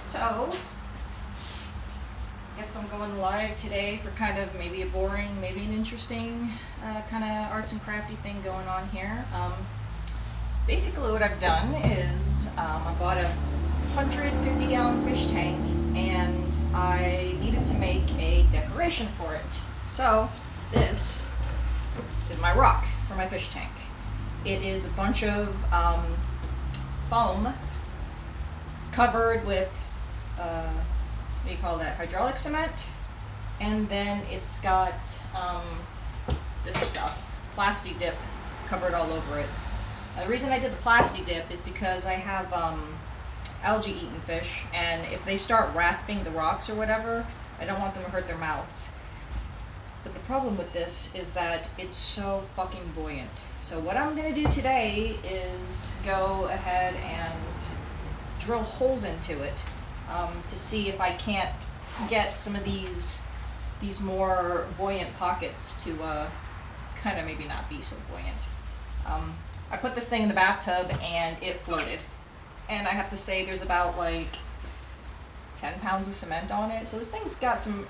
So, I guess I'm going live today for kind of maybe a boring, maybe an interesting kind of arts and crafty thing going on here. Basically what I've done is I bought a 150-gallon fish tank and I needed to make a decoration for it. So, this is my rock for my fish tank. It is a bunch of foam covered with what do you call that, hydraulic cement, and then it's got this stuff, plasti dip, covered all over it. The reason I did the plasti dip is because I have algae-eating fish, and if they start rasping the rocks or whatever, I don't want them to hurt their mouths. But the problem with this is that it's so fucking buoyant. So what I'm going to do today is go ahead and drill holes into it to see if I can't get some of these more buoyant pockets to kind of maybe not be so buoyant. I put this thing in the bathtub and it floated. And I have to say there's about like 10 pounds of cement on it. So this thing's got some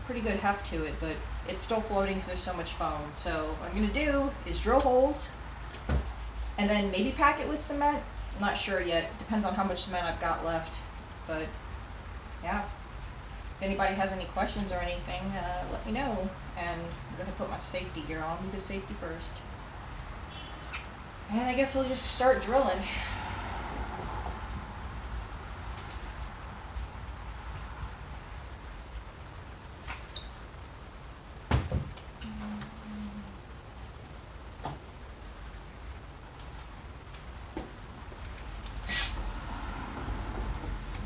pretty good heft to it, but it's still floating because there's so much foam. So what I'm going to do is drill holes and then maybe pack it with cement. I'm not sure yet. Depends on how much cement I've got left. But yeah, if anybody has any questions or anything, let me know. And I'm going to put my safety gear on because safety first. And I guess I'll just start drilling.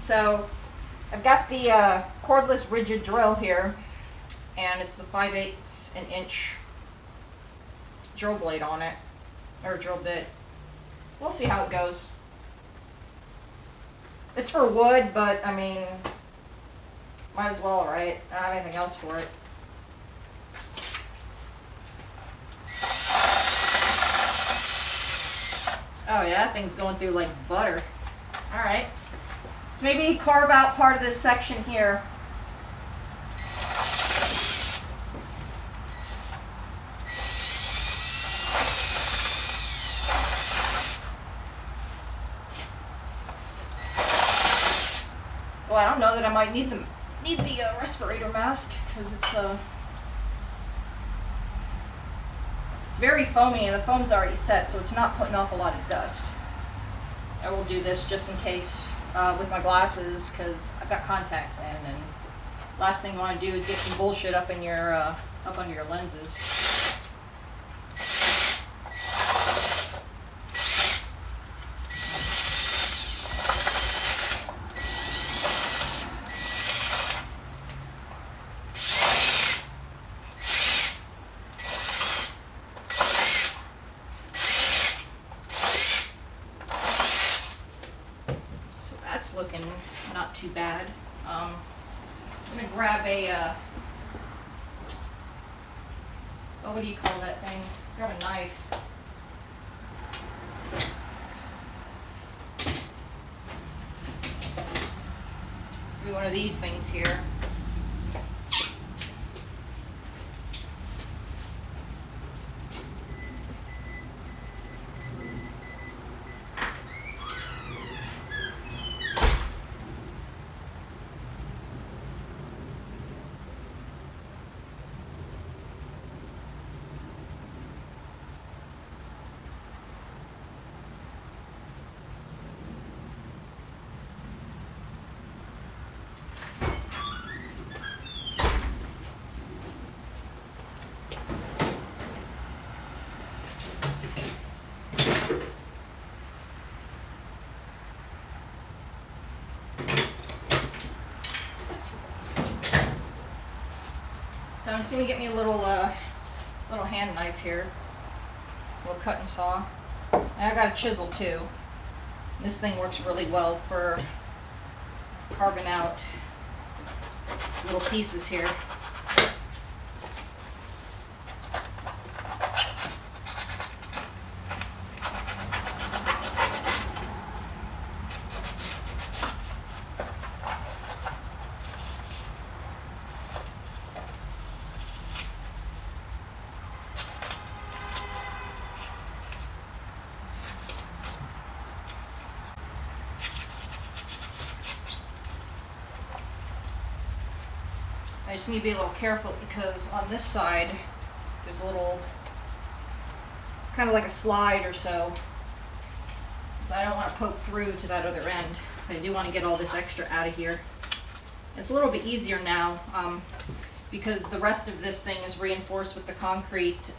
So I've got the cordless rigid drill here, and it's the 5/8 an inch drill blade on it, or drill bit. We'll see how it goes. It's for wood, but I mean, might as well, right? I don't have anything else for it. Oh yeah, that thing's going through like butter. Alright. So maybe carve out part of this section here. Well, I don't know that I might need the respirator mask because it's very foamy and the foam's already set, so it's not putting off a lot of dust. I will do this just in case with my glasses because I've got contacts in, and last thing you want to do is get some bullshit up in your up under your lenses. Looking not too bad. I'm gonna grab a oh, what do you call that thing? Grab a knife. Maybe one of these things here. So I'm just gonna get me a little hand knife here, a little cut and saw. And I got a chisel too. This thing works really well for carving out little pieces here. I just need to be a little careful because on this side there's a little, kind of like a slide or so. So I don't want to poke through to that other end. But I do want to get all this extra out of here. It's a little bit easier now because the rest of this thing is reinforced with the concrete,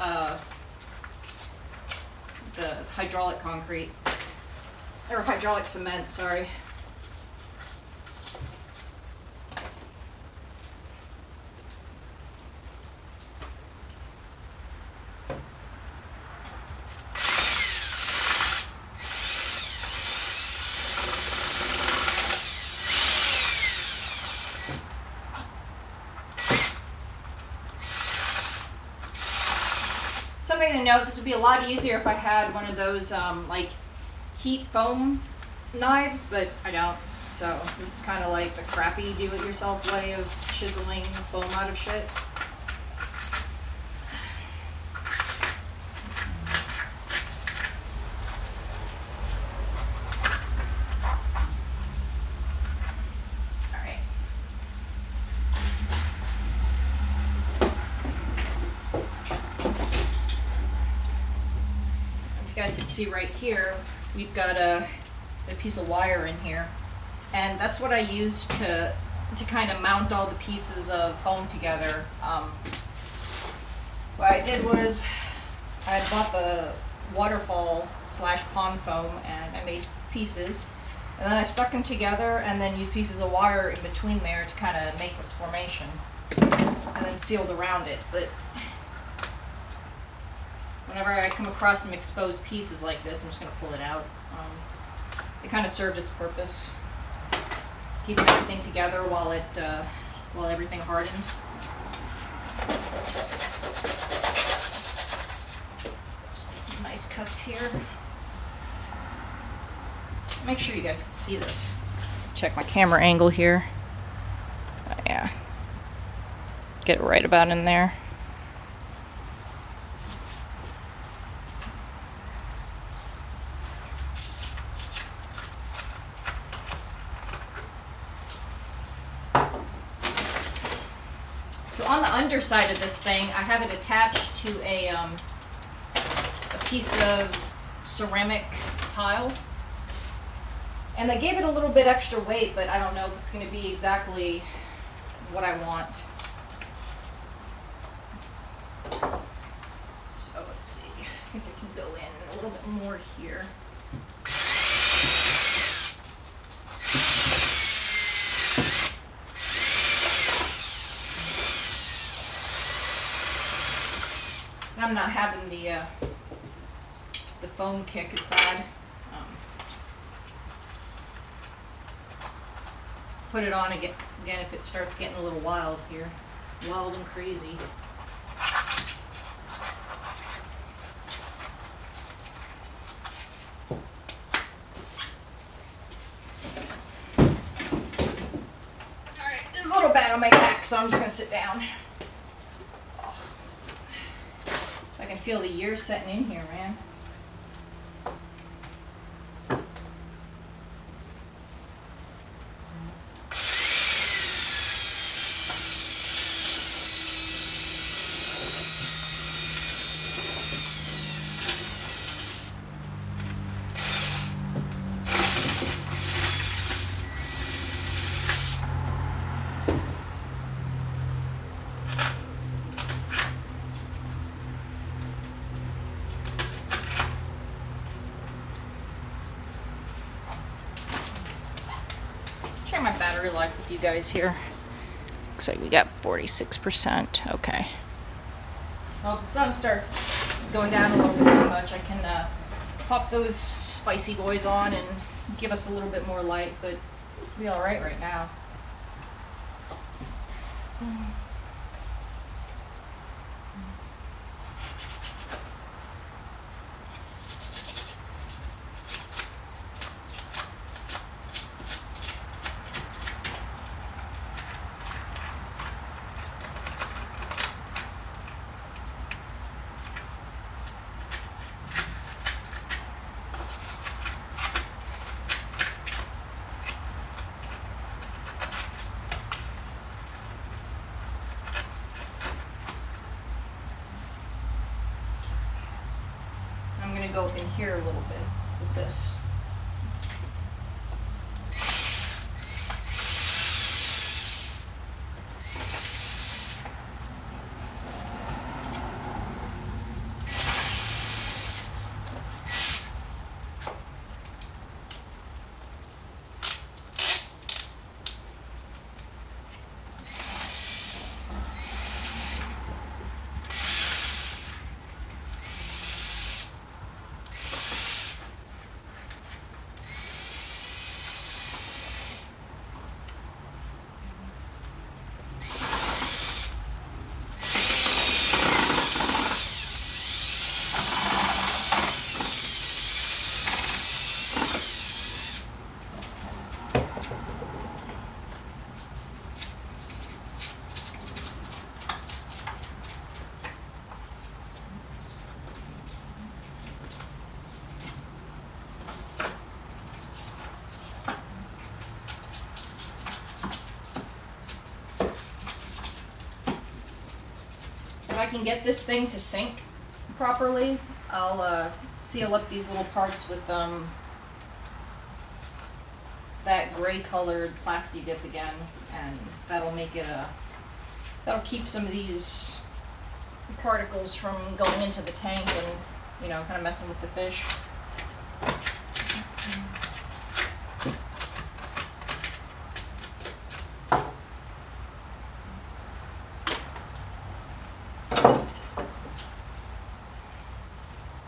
the hydraulic concrete, or hydraulic cement, sorry. Something to note, this would be a lot easier if I had one of those like heat foam knives, but I don't. So this is kind of like the crappy do-it-yourself way of chiseling foam out of shit. You guys can see right here, we've got a piece of wire in here, and that's what I use to kind of mount all the pieces of foam together. What I did was I had bought the waterfall / pond foam, and I made pieces, and then I stuck them together and then used pieces of wire in between there to kind of make this formation, and then sealed around it. But whenever I come across some exposed pieces like this, I'm just going to pull it out. It kind of served its purpose, keeping everything together while everything hardened. Just make some nice cuts here. Make sure you guys can see this. Check my camera angle here. Yeah. Get it right about in there. On the underside of this thing, I have it attached to a piece of ceramic tile, and they gave it a little bit extra weight, but I don't know if it's going to be exactly what I want. So let's see, I think I can go in a little bit more here. I'm not having the foam kick as bad. Put it on again if it starts getting a little wild here. Wild and crazy. Alright, there's a little bad on my back, so I'm just going to sit down. I can feel the years setting in here, man. Share my battery life with you guys here. Looks like we got 46%. Okay. Well, if the sun starts going down a little bit too much, I can pop those spicy boys on and give us a little bit more light, but it seems to be alright right now. here a little bit with this. If I can get this thing to sink properly, I'll seal up these little parts with that gray colored plasti dip again, and that'll make it that'll keep some of these particles from going into the tank and, you know, kind of messing with the fish.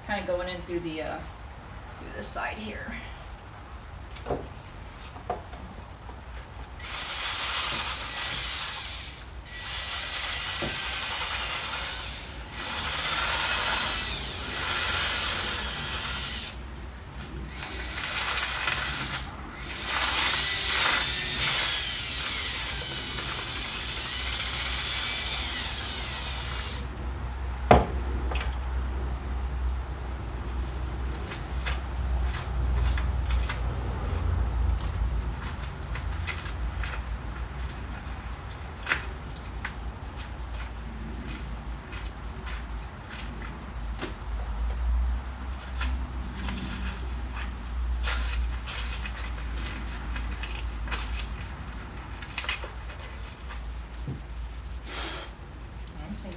Kind of going in through the side here.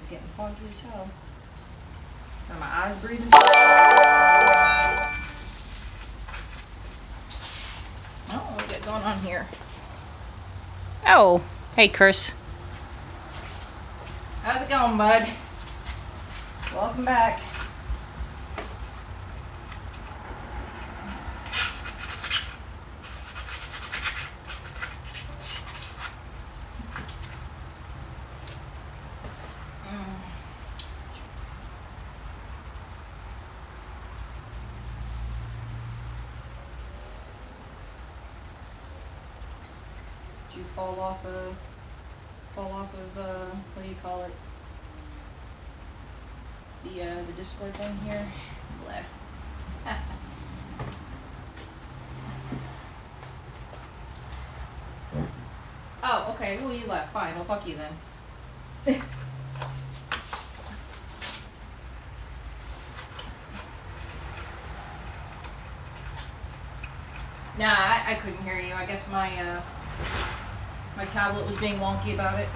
Getting foggy as hell. Are my eyes breathing? Oh, what we got going on here? Oh, hey Chris. How's it going, bud? Welcome back. You fall off of what do you call it? The Discord thing here. Blah. Oh, okay. Well, you left. Fine. Well, fuck you then. Nah, I couldn't hear you. I guess my tablet was being wonky about it.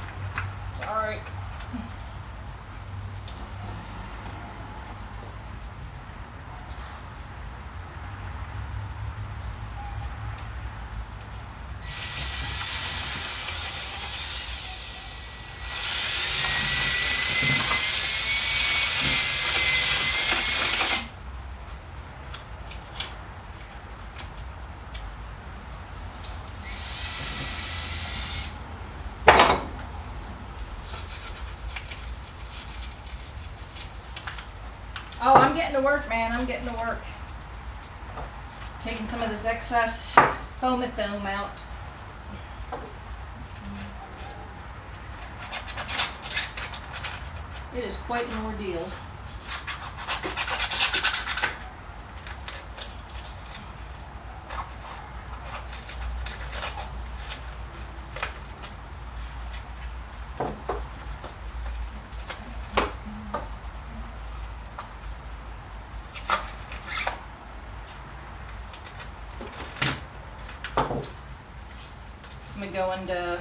It's alright. Oh, I'm getting to work, man. I'm getting to work. Taking some of this excess foam out. It is quite an ordeal. I'm gonna go and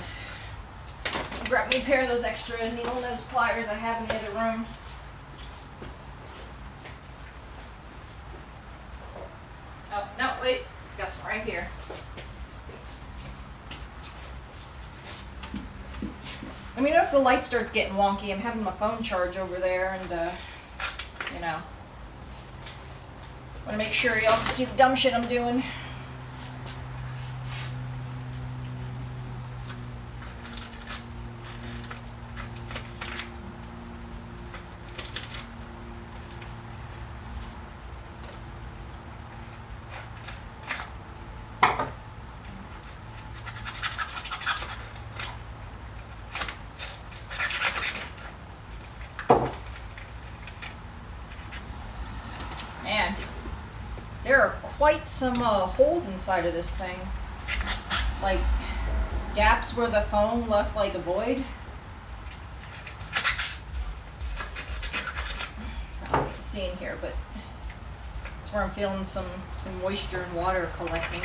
grab me a pair of those extra needle nose pliers I have in the other room. Oh, no, wait, got some right here. Let me know if the light starts getting wonky. I'm having my phone charge over there, and you know, want to make sure y'all can see the dumb shit I'm doing. Man, there are quite some holes inside of this thing. Like, gaps where the foam left like a void. It's not what you can see in here, but it's where I'm feeling some moisture and water collecting.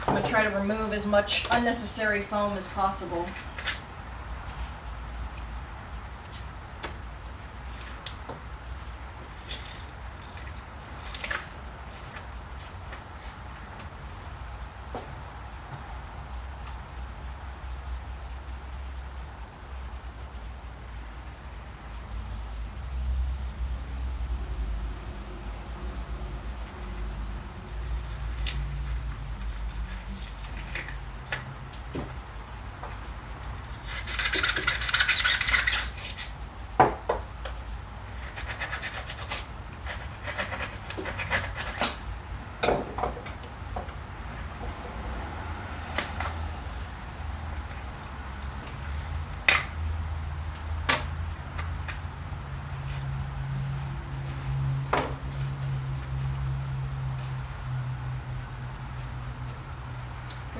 So I'm going to try to remove as much unnecessary foam as possible.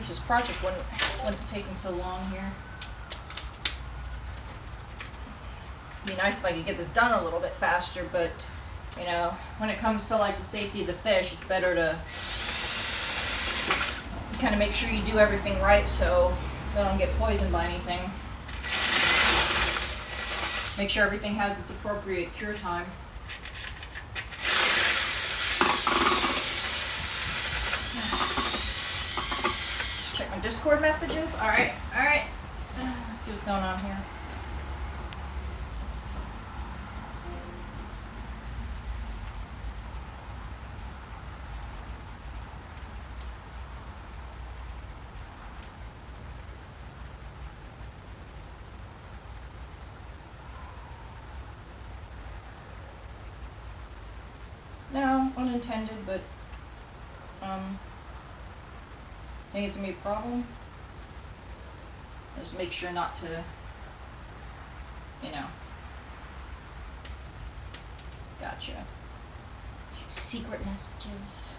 This project wouldn't have taken so long here. It'd be nice if I could get this done a little bit faster, but you know, when it comes to like the safety of the fish, it's better to kind of make sure you do everything right so I don't get poisoned by anything. Make sure everything has its appropriate cure time. Check my Discord messages. All right. Let's see what's going on here. No, unintended, but think it's gonna be a problem. Just make sure not to, you know. Gotcha. Secret messages.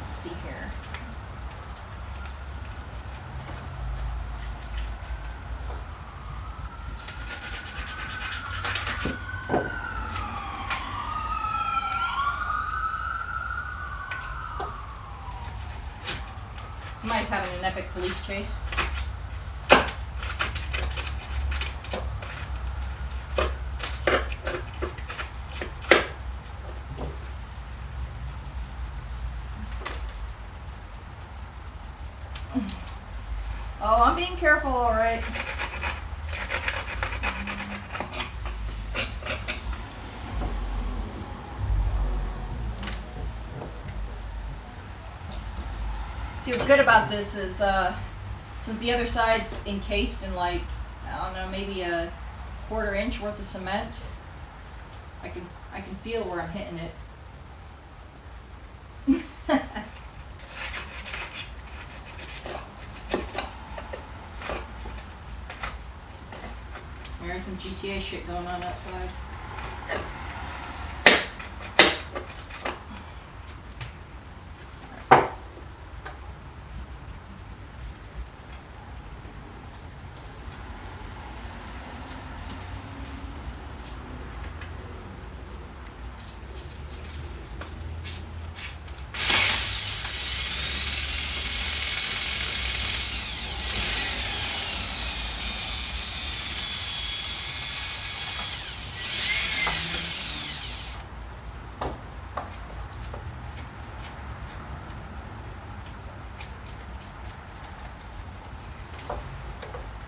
See here. Somebody's having an epic police chase. Oh, I'm being careful, all right. See, what's good about this is, since the other side's encased in like, I don't know, maybe a 1/4 inch worth of cement, I can feel where I'm hitting it. There's some GTA shit going on outside.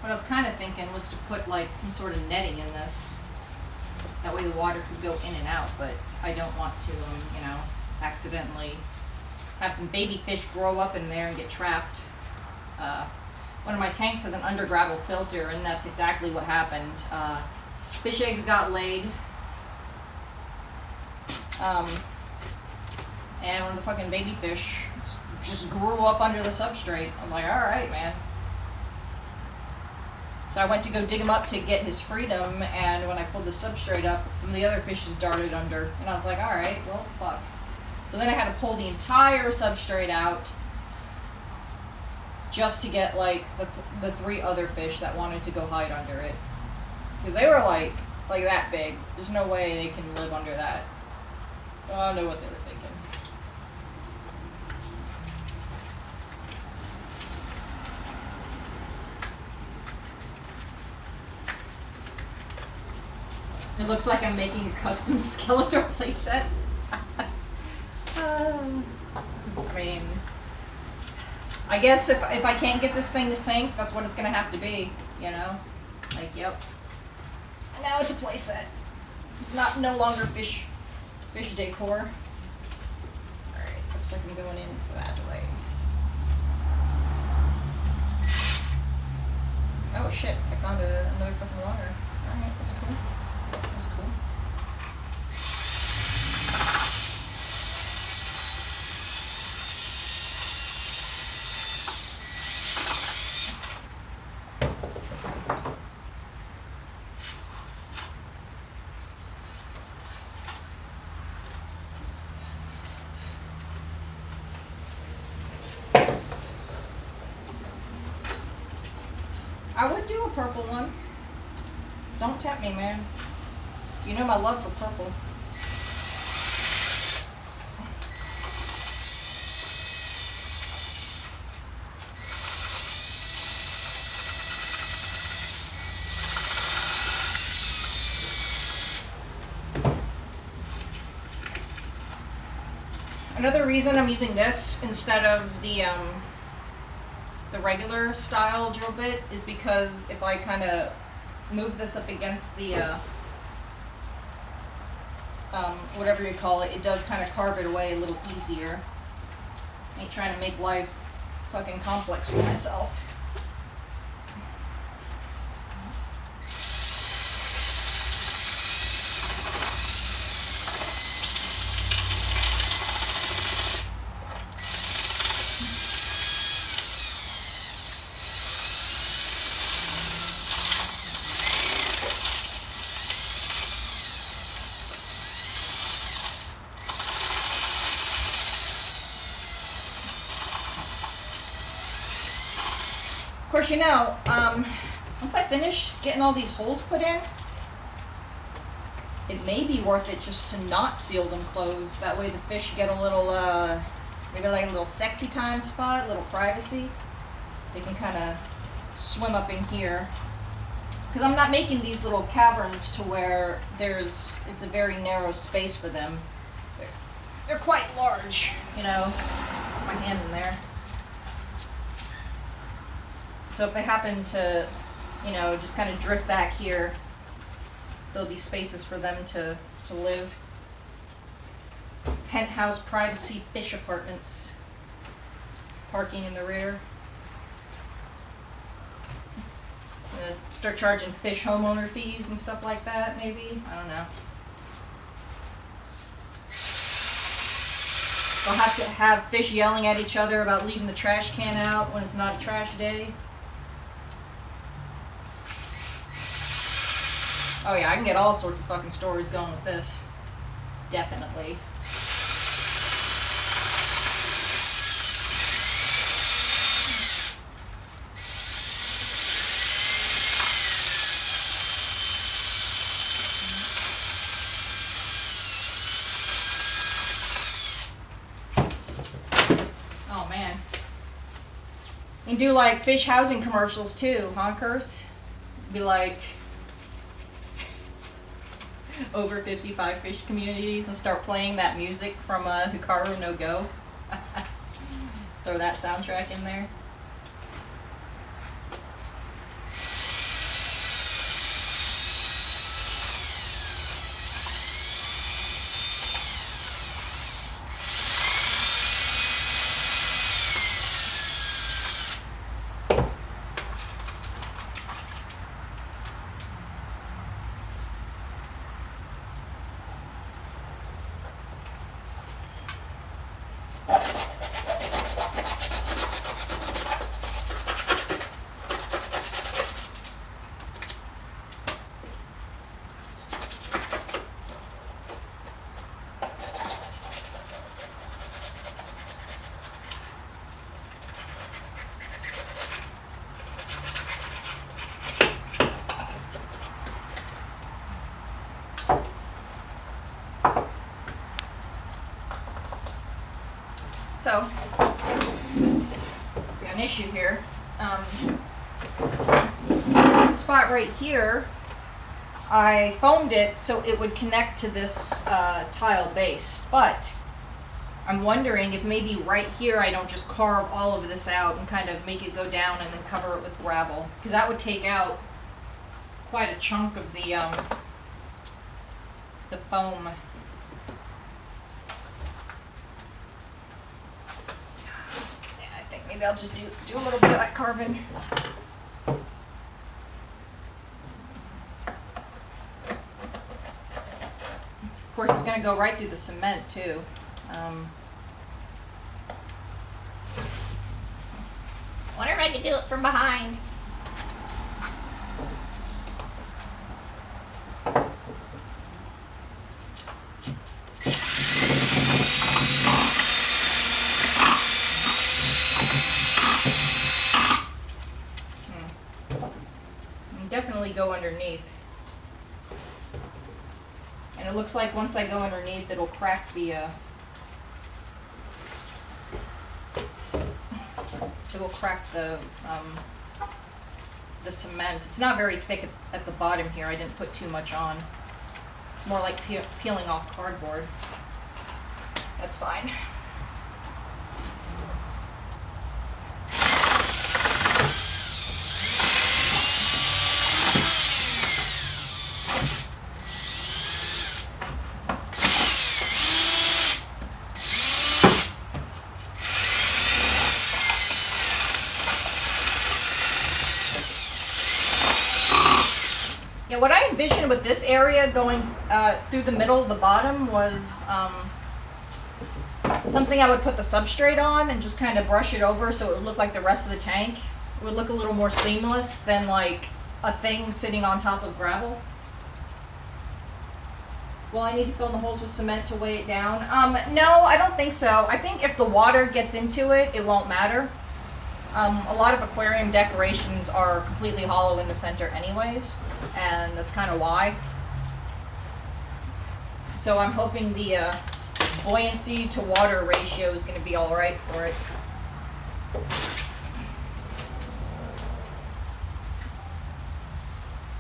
What I was kind of thinking was to put like some sort of netting in this. That way the water could go in and out, but I don't want to, you know, accidentally have some baby fish grow up in there and get trapped. One of my tanks has an under gravel filter, and that's exactly what happened. Fish eggs got laid. And one of the fucking baby fish just grew up under the substrate. I was like, alright, man. So I went to go dig him up to get his freedom, and when I pulled the substrate up, some of the other fishes darted under, and I was like, alright, well, fuck. So then I had to pull the entire substrate out just to get, like, the 3 other fish that wanted to go hide under it. Because they were, like that big. There's no way they can live under that. I don't know what they were thinking. It looks like I'm making a custom Skeletor playset. I mean, I guess if I can't get this thing to sink, that's what it's gonna have to be, you know? Like, yep. And now it's a playset. It's no longer fish decor. Alright, looks like I'm going in that way. Oh shit, I found another fucking water. Alright, that's cool. That's cool. I would do a purple one. Don't tempt me, man. You know my love for purple. Another reason I'm using this instead of the regular style drill bit is because if I kind of move this up against the whatever you call it, it does kind of carve it away a little easier. I ain't trying to make life fucking complex for myself. Of course, you know, once I finish getting all these holes put in, it may be worth it just to not seal them closed. That way the fish get a little, maybe like a little sexy time spot, a little privacy. They can kind of swim up in here. Because I'm not making these little caverns to where it's a very narrow space for them. They're quite large, you know. Put my hand in there. So if they happen to, you know, just kind of drift back here, there'll be spaces for them to live. Penthouse privacy fish apartments. Parking in the rear. Start charging fish homeowner fees and stuff like that, maybe? I don't know. They'll have to have fish yelling at each other about leaving the trash can out when it's not a trash day. Oh yeah, I can get all sorts of fucking stories going with this. Definitely. Oh man. You can do like fish housing commercials too, huh, Curse? Be like over 55 fish communities and start playing that music from Hikaru no Go. Throw that soundtrack in there. So, we got an issue here. The spot right here, I foamed it so it would connect to this tile base, but I'm wondering if maybe right here I don't just carve all of this out and kind of make it go down and then cover it with gravel, because that would take out quite a chunk of the foam. Maybe I'll just do a little bit of that carving. Of course, it's going to go right through the cement too. Wonder if I could do it from behind. Definitely go underneath. And it looks like once I go underneath, it'll crack the cement. It's not very thick at the bottom here. I didn't put too much on. It's more like peeling off cardboard. That's fine. Yeah, what I envisioned with this area going through the middle of the bottom was something I would put the substrate on and just kind of brush it over so it would look like the rest of the tank. It would look a little more seamless than like a thing sitting on top of gravel. Well, I need to fill the holes with cement to weigh it down. No, I don't think so. I think if the water gets into it, it won't matter. A lot of aquarium decorations are completely hollow in the center anyways, and that's kind of why. So I'm hoping the buoyancy to water ratio is going to be all right for it.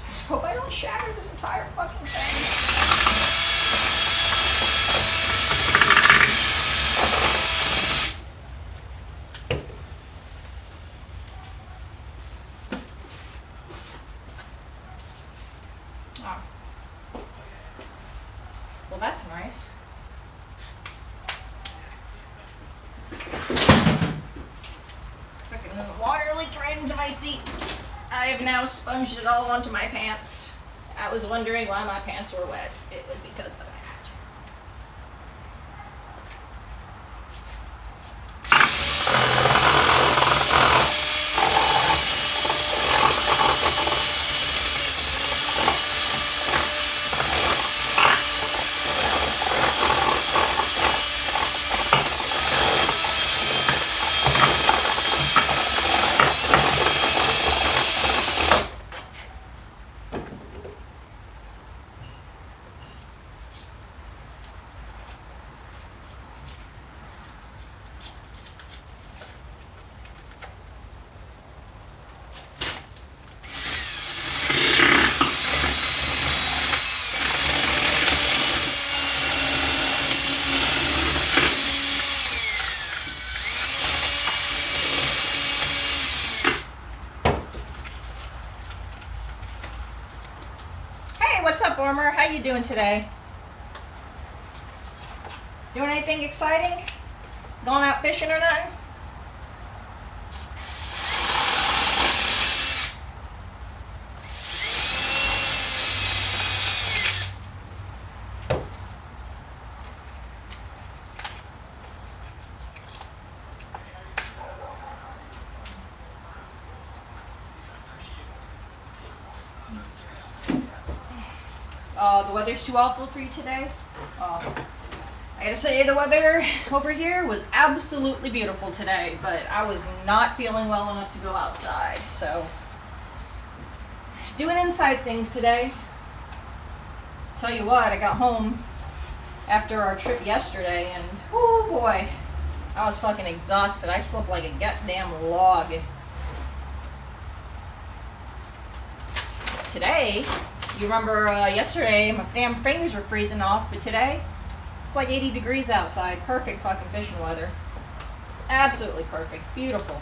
Just hope I don't shatter this entire fucking thing. slipped right into my seat. I have now sponged it all onto my pants. I was wondering why my pants were wet. It was because of that. What's up, Warmer? How you doing today? Doing anything exciting? Going out fishing or nothing? The weather's too awful for you today? I gotta say, the weather over here was absolutely beautiful today, but I was not feeling well enough to go outside, so doing inside things today. Tell you what, I got home after our trip yesterday, and oh boy, I was fucking exhausted. I slept like a goddamn log. Today, you remember yesterday my damn fingers were freezing off, but today it's like 80 degrees outside. Perfect fucking fishing weather. Absolutely perfect. Beautiful.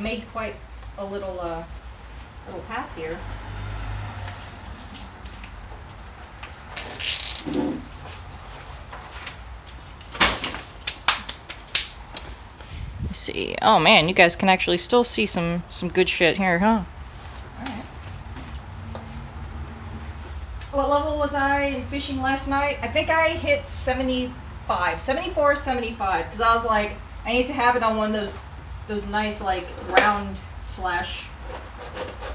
Made quite a little path here. Let's see. Oh man, you guys can actually still see some good shit here, huh? Alright. What level was I in fishing last night? I think I hit 75, 74, 75, because I was like, I need to have it on one of those nice like round slash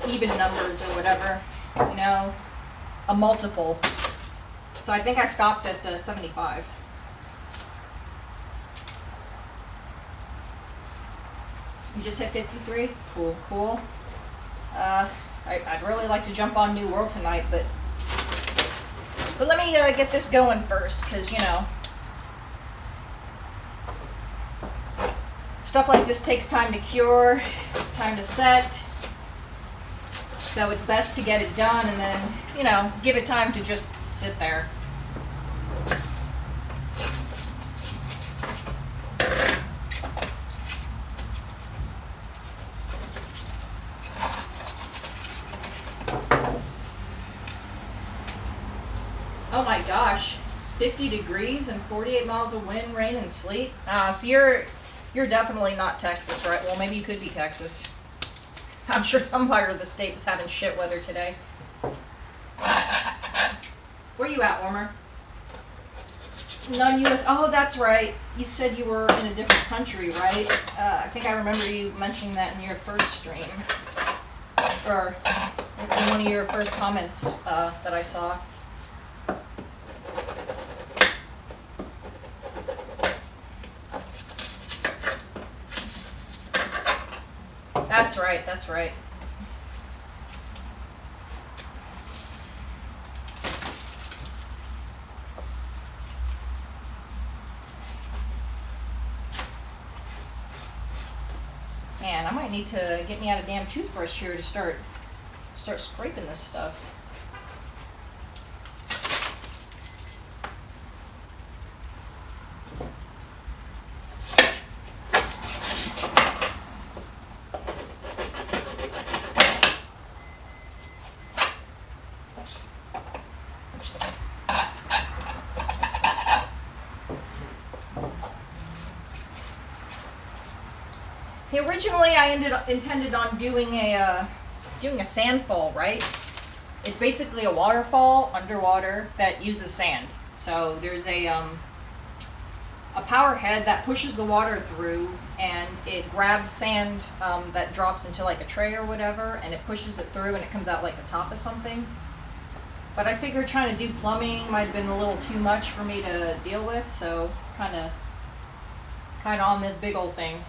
even numbers or whatever, you know, a multiple. So I think I stopped at 75. You just hit 53? Cool, cool. I'd really like to jump on New World tonight, but let me get this going first, because, you know, stuff like this takes time to cure, time to set, so it's best to get it done and then, you know, give it time to just sit there. Oh my gosh, 50 degrees and 48 miles of wind, rain, and sleet. So you're definitely not Texas, right? Well, maybe you could be Texas. I'm sure some part of the state was having shit weather today. Where you at, Warmer? Non-US. Oh, that's right. You said you were in a different country, right? I think I remember you mentioning that in your first stream, or in one of your first comments that I saw. That's right. That's right. Man, I might need to get me out a damn toothbrush here to start scraping this stuff. Originally, I intended on doing a sandfall, right? It's basically a waterfall underwater that uses sand. So there's a power head that pushes the water through, and it grabs sand that drops into like a tray or whatever, and it pushes it through, and it comes out like the top of something. But I figured trying to do plumbing might have been a little too much for me to deal with, so kind of on this big old thing.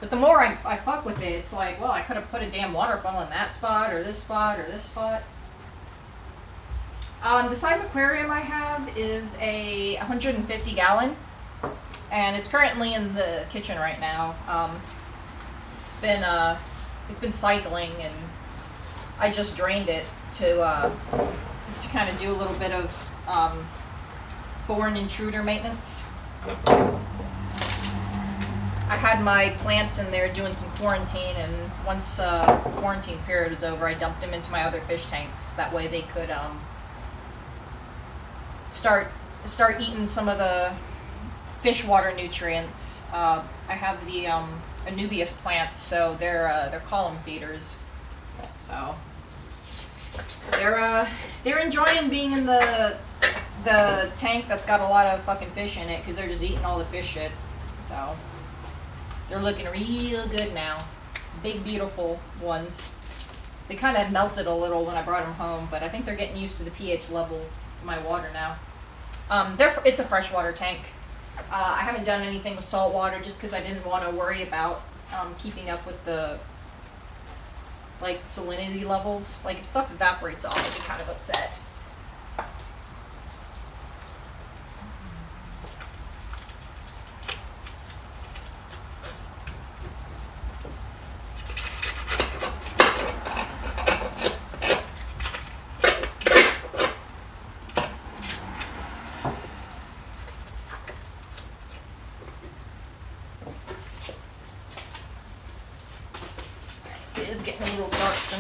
But the more I fuck with it, it's like, well, I could have put a damn waterfall in that spot, or this spot, or this spot. The size aquarium I have is a 150 gallon, and it's currently in the kitchen right now. It's been cycling, and I just drained it to kind of do a little bit of foreign intruder maintenance. I had my plants in there doing some quarantine, and once the quarantine period was over, I dumped them into my other fish tanks. That way they could start eating some of the fish water nutrients. I have the Anubias plants, so they're column feeders. So they're enjoying being in the tank that's got a lot of fucking fish in it, because they're just eating all the fish shit. So they're looking real good now. Big, beautiful ones. They kind of melted a little when I brought them home, but I think they're getting used to the pH level of my water now. It's a freshwater tank. I haven't done anything with salt water just because I didn't want to worry about keeping up with the salinity levels. Like, if stuff evaporates off, I'd be kind of upset.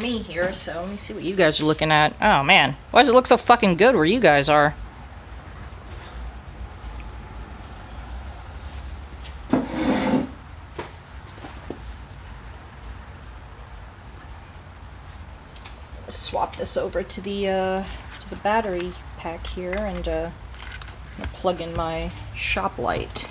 Me here, so let me see what you guys are looking at. Oh man, why does it look so fucking good where you guys are? Swap this over to the battery pack here, and plug in my shop light.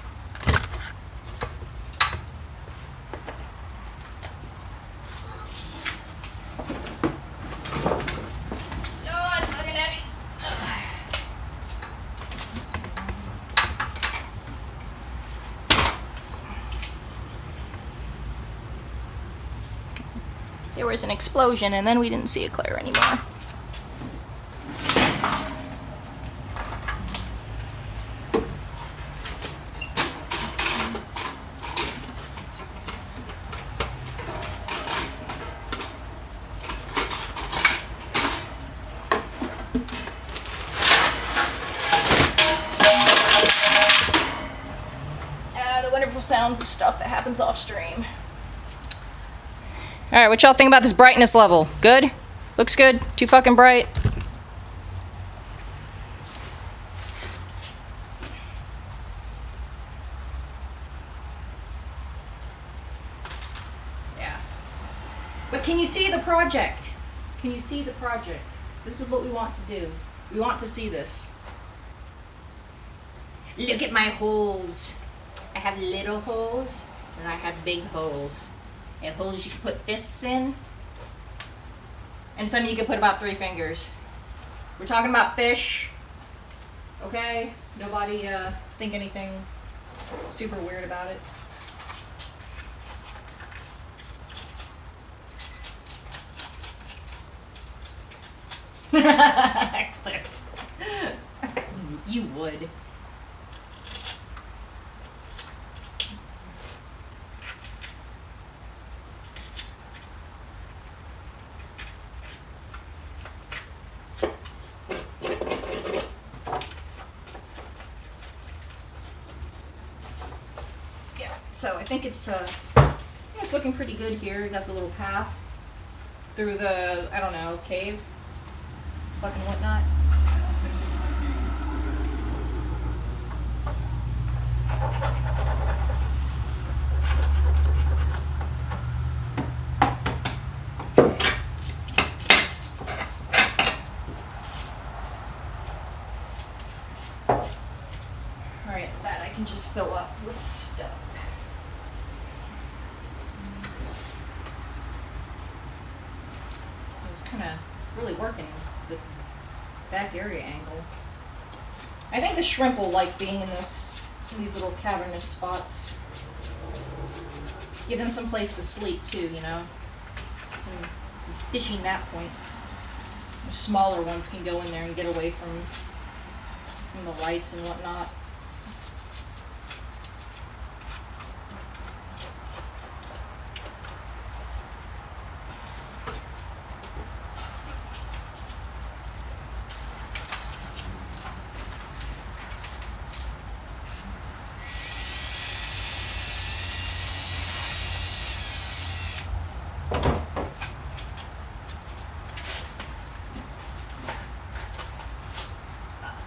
There was an explosion, and then we didn't see Eclaire anymore. The wonderful sounds of stuff that happens off stream. Alright, what y'all think about this brightness level? Good? Looks good? Too fucking bright? Yeah. But can you see the project? Can you see the project? This is what we want to do. We want to see this. Look at my holes. I have little holes and I have big holes. I have holes you can put fists in. And some you can put about 3 fingers. We're talking about fish. Okay? Nobody think anything super weird about it. Clipped. You would. Yeah, so I think it's looking pretty good here. We got the little path through the, I don't know, cave, fucking whatnot. Alright, that I can just fill up with stuff. I was kind of really working this back area angle. I think the shrimp will like being in these little cavernous spots. Give them some place to sleep too, you know. Some fishy nap points. The smaller ones can go in there and get away from the lights and whatnot.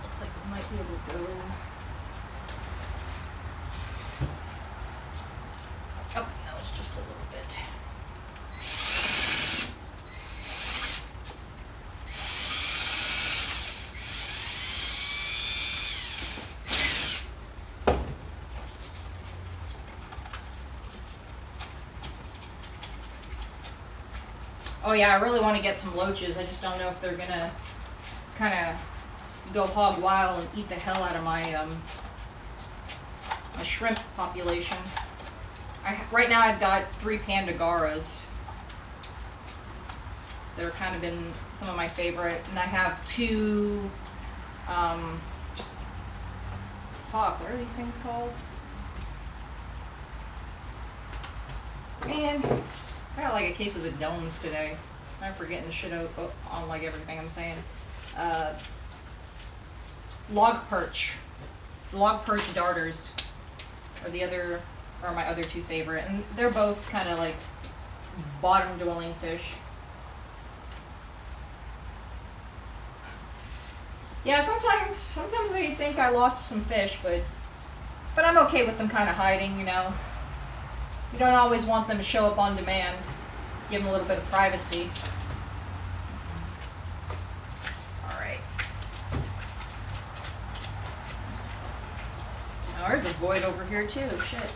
Looks like we might be able to go. Oh, no, it's just a little bit. Oh yeah, I really want to get some loaches. I just don't know if they're gonna kind of go hog wild and eat the hell out of my my shrimp population. Right now I've got 3 Pandagaras that are kind of been some of my favorite, and I have 2 fuck, what are these things called? Man, I got like a case of the domes today. I'm forgetting the shit out on like everything I'm saying. Log perch darters are my other 2 favorite, and they're both kind of like bottom dwelling fish. Yeah, sometimes I think I lost some fish, but I'm okay with them kind of hiding, you know. You don't always want them to show up on demand. Give them a little bit of privacy. Alright. Now there's a void over here too, shit.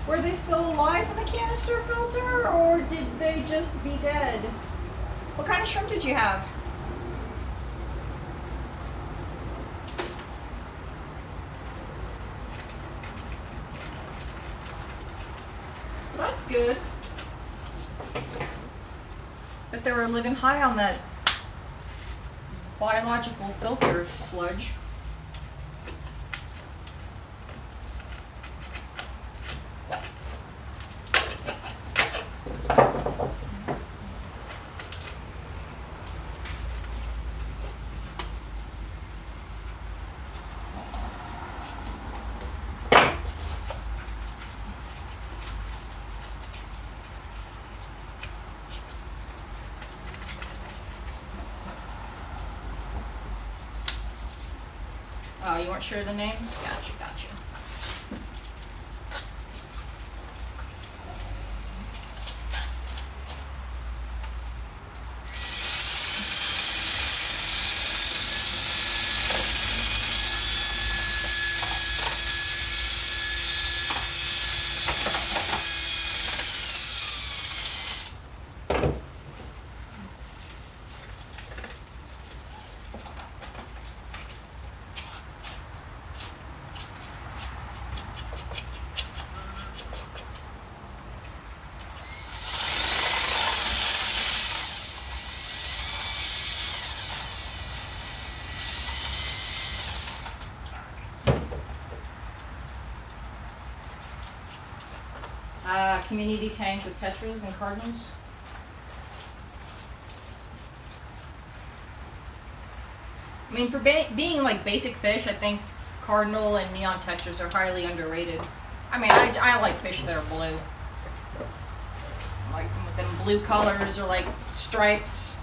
Were they still alive in the canister filter, or did they just be dead? What kind of shrimp did you have? That's good. But they were living high on that biological filter sludge. Oh, you weren't sure of the names? Gotcha, gotcha. Community tank with tetras and cardinals. I mean, for being like basic fish, I think cardinal and neon tetras are highly underrated. I mean, I like fish that are blue. Like them with them blue colors or like stripes.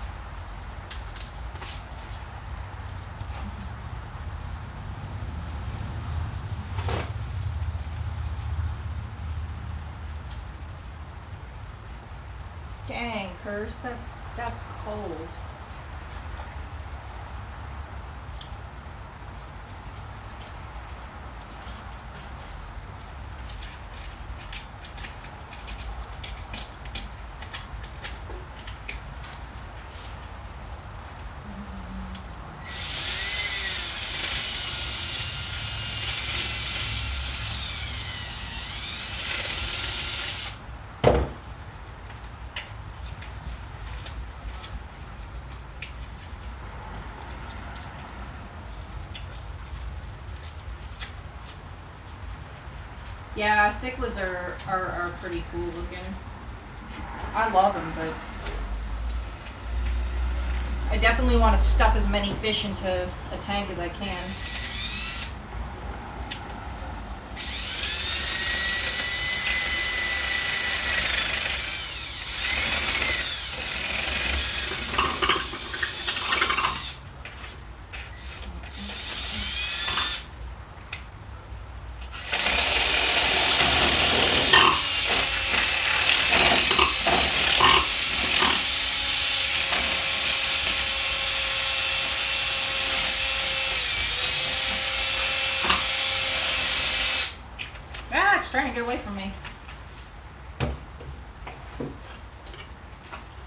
Dang, Curse, that's cold. Yeah, cichlids are pretty cool looking. I love them, but I definitely want to stuff as many fish into a tank as I can. Trying to get away from me.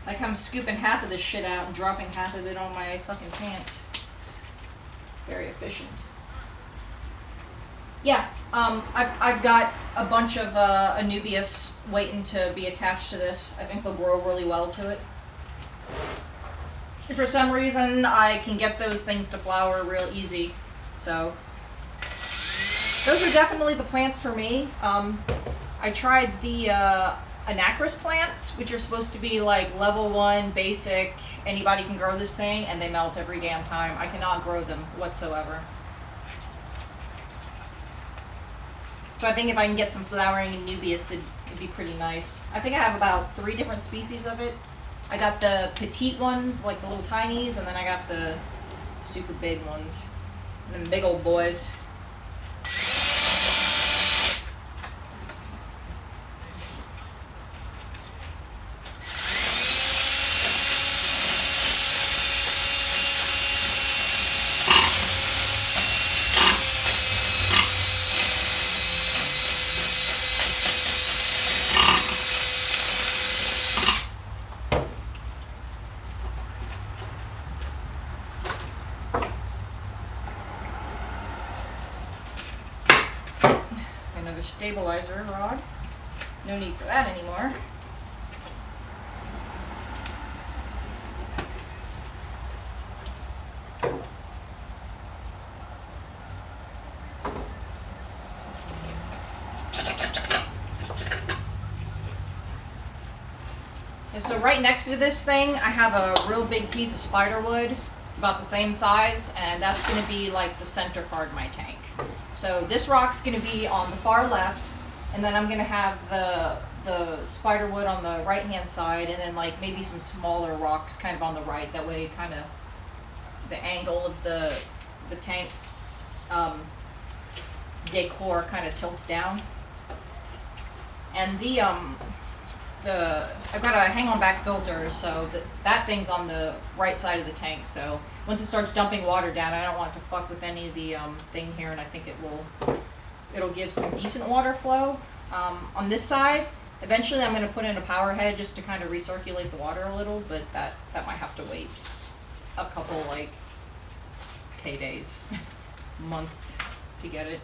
Like I'm scooping half of this shit out and dropping half of it on my fucking pants. Very efficient. Yeah, I've got a bunch of Anubias waiting to be attached to this. I think they'll grow really well to it. If for some reason I can get those things to flower real easy, so those are definitely the plants for me. I tried the Anacris plants, which are supposed to be like level 1, basic, anybody can grow this thing, and they melt every damn time. I cannot grow them whatsoever. So I think if I can get some flowering Anubias, it'd be pretty nice. I think I have about 3 different species of it. I got the petite ones, like the little tinies, and then I got the super big ones. And them big old boys. Stabilizer rod. No need for that anymore. And so right next to this thing, I have a real big piece of spider wood. It's about the same size, and that's going to be like the center part of my tank. So this rock's going to be on the far left, and then I'm going to have the spider wood on the right hand side, and then like maybe some smaller rocks kind of on the right. That way kind of the angle of the tank decor kind of tilts down. And I've got a hang on back filter, so that thing's on the right side of the tank, so once it starts dumping water down, I don't want it to fuck with any of the thing here, and I think it'll give some decent water flow. On this side, eventually I'm going to put in a power head just to kind of recirculate the water a little, but that might have to wait a couple, like, days, months to get it.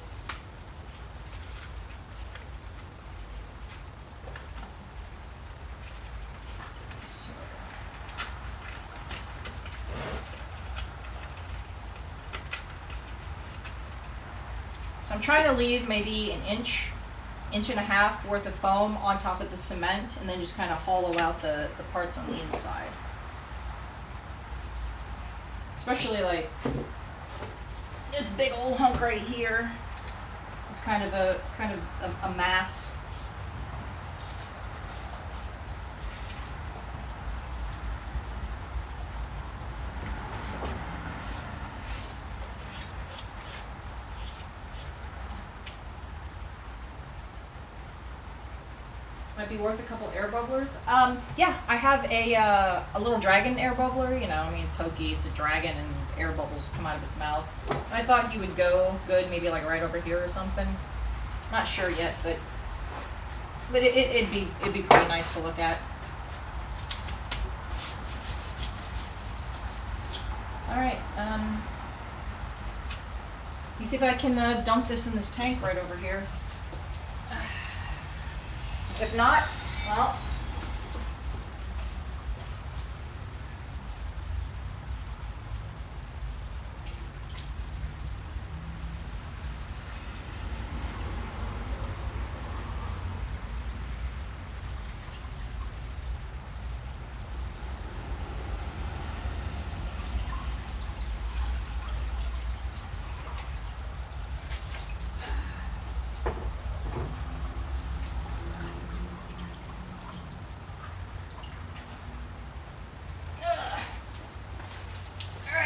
So I'm trying to leave maybe an inch and a half worth of foam on top of the cement, and then just kind of hollow out the parts on the inside. Especially like this big old hunk right here is kind of a mass. Might be worth a couple air bubblers. Yeah, I have a little dragon air bubbler. You know, I mean, it's hokey. It's a dragon, and air bubbles come out of its mouth. And I thought he would go good, maybe like right over here or something. Not sure yet, but it'd be pretty nice to look at. All right. Let me see if I can dump this in this tank right over here. If not, well,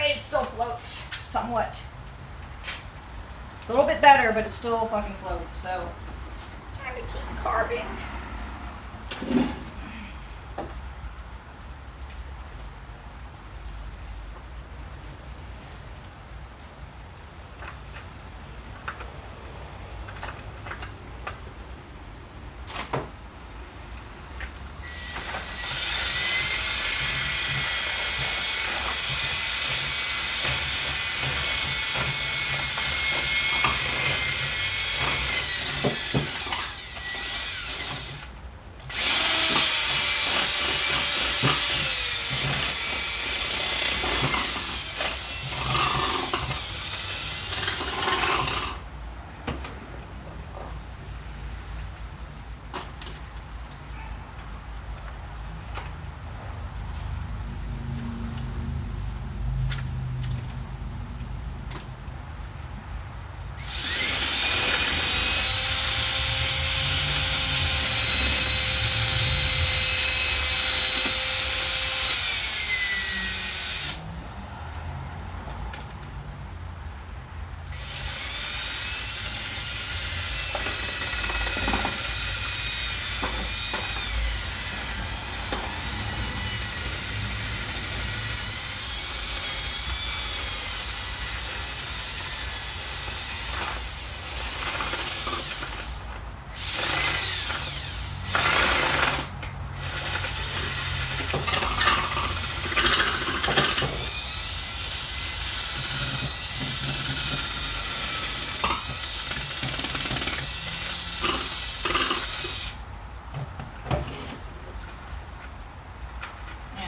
it still floats somewhat. It's a little bit better, but it still fucking floats, so time to keep carving.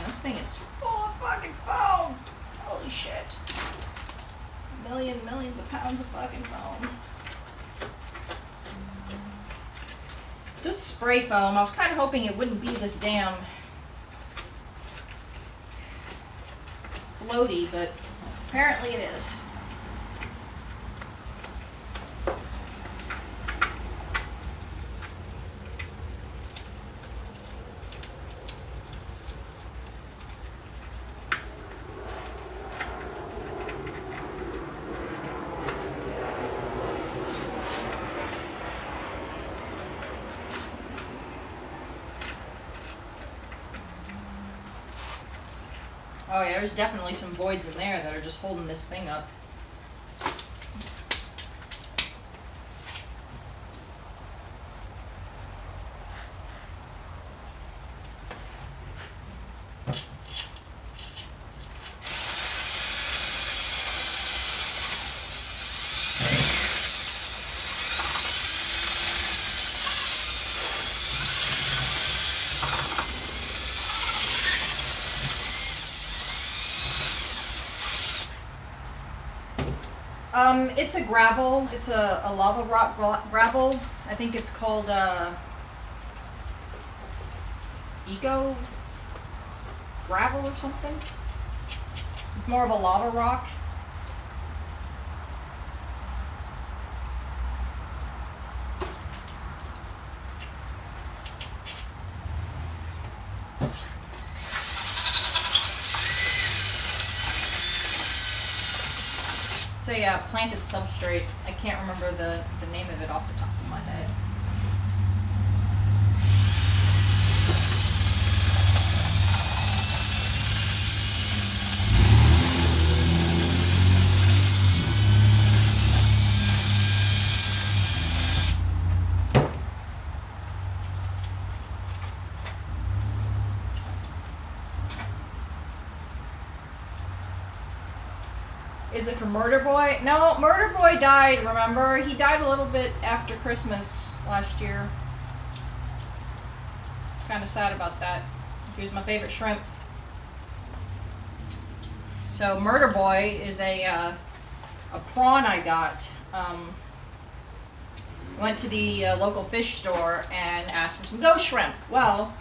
This thing is full of fucking foam. Holy shit. Millions of pounds of fucking foam. So it's spray foam. I was kind of hoping it wouldn't be this damn floaty, but apparently it is. Oh yeah, there's definitely some voids in there that are just holding this thing up. It's a gravel. It's a lava rock gravel. I think it's called Eco gravel or something. It's more of a lava rock. It's a planted substrate. I can't remember the name of it off the top of my head. Is it for Murder Boy? No, Murder Boy died, remember? He died a little bit after Christmas last year. Kind of sad about that. He was my favorite shrimp. So Murder Boy is a prawn I got. Went to the local fish store and asked for some ghost shrimp. Well,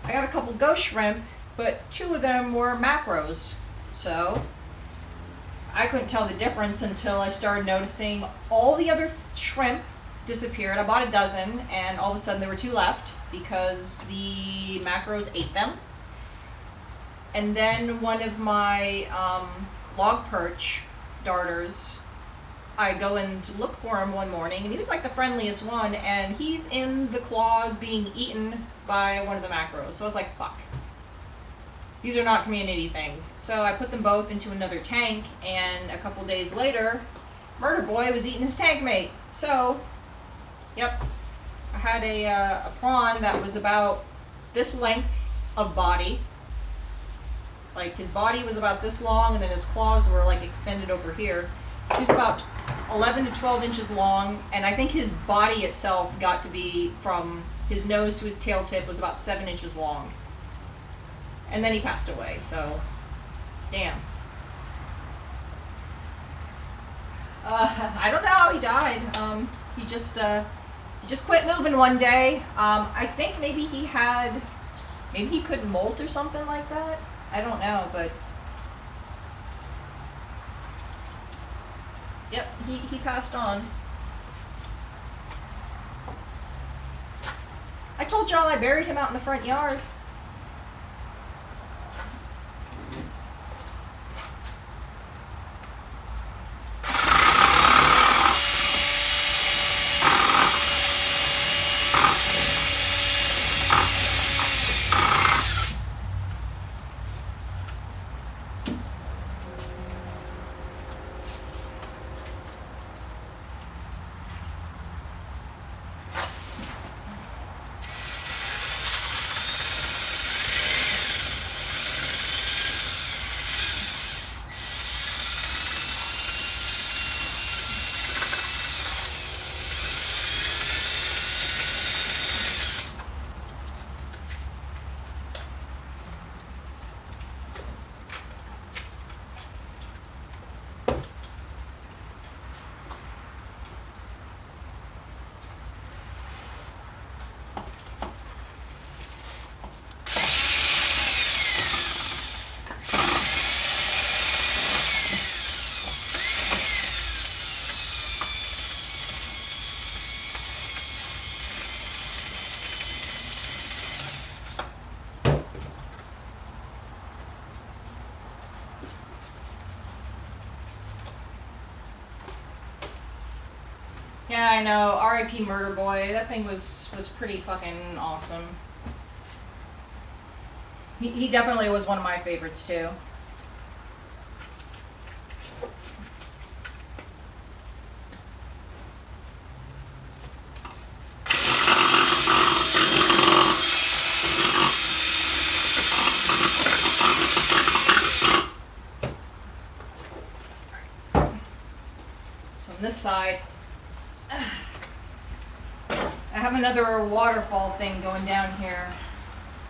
I got a couple ghost shrimp, but 2 of them were macros. So I couldn't tell the difference until I started noticing all the other shrimp disappeared. I bought a dozen, and all of a sudden there were 2 left because the macros ate them. And then one of my log perch darters, I go in to look for him one morning, and he was like the friendliest one, and he's in the claws being eaten by one of the macros. So I was like, fuck. These are not community things. So I put them both into another tank, and a couple days later, Murder Boy was eating his tank mate. So, yep, I had a prawn that was about this length of body. Like, his body was about this long, and then his claws were like extended over here. He was about 11 to 12 inches long, and I think his body itself got to be, from his nose to his tail tip, was about 7 inches long. And then he passed away, so damn. I don't know how he died. He just quit moving one day. I think maybe he couldn't molt or something like that. I don't know, but yep, he passed on. I told y'all I buried him out in the front yard. Yeah, I know. R.I.P. Murder Boy. That thing was pretty fucking awesome. He definitely was one of my favorites too. on this side, I have another waterfall thing going down here.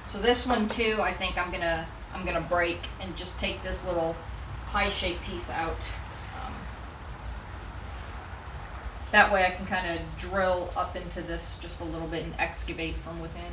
So this one too, I think I'm gonna break and just take this little pie-shaped piece out. That way I can kind of drill up into this just a little bit and excavate from within.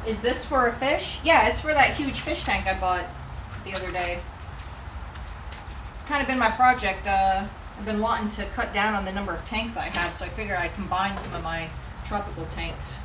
Is this for a fish? Yeah, it's for that huge fish tank I bought the other day. It's kind of been my project. I've been wanting to cut down on the number of tanks I have, so I figured I'd combine some of my tropical tanks.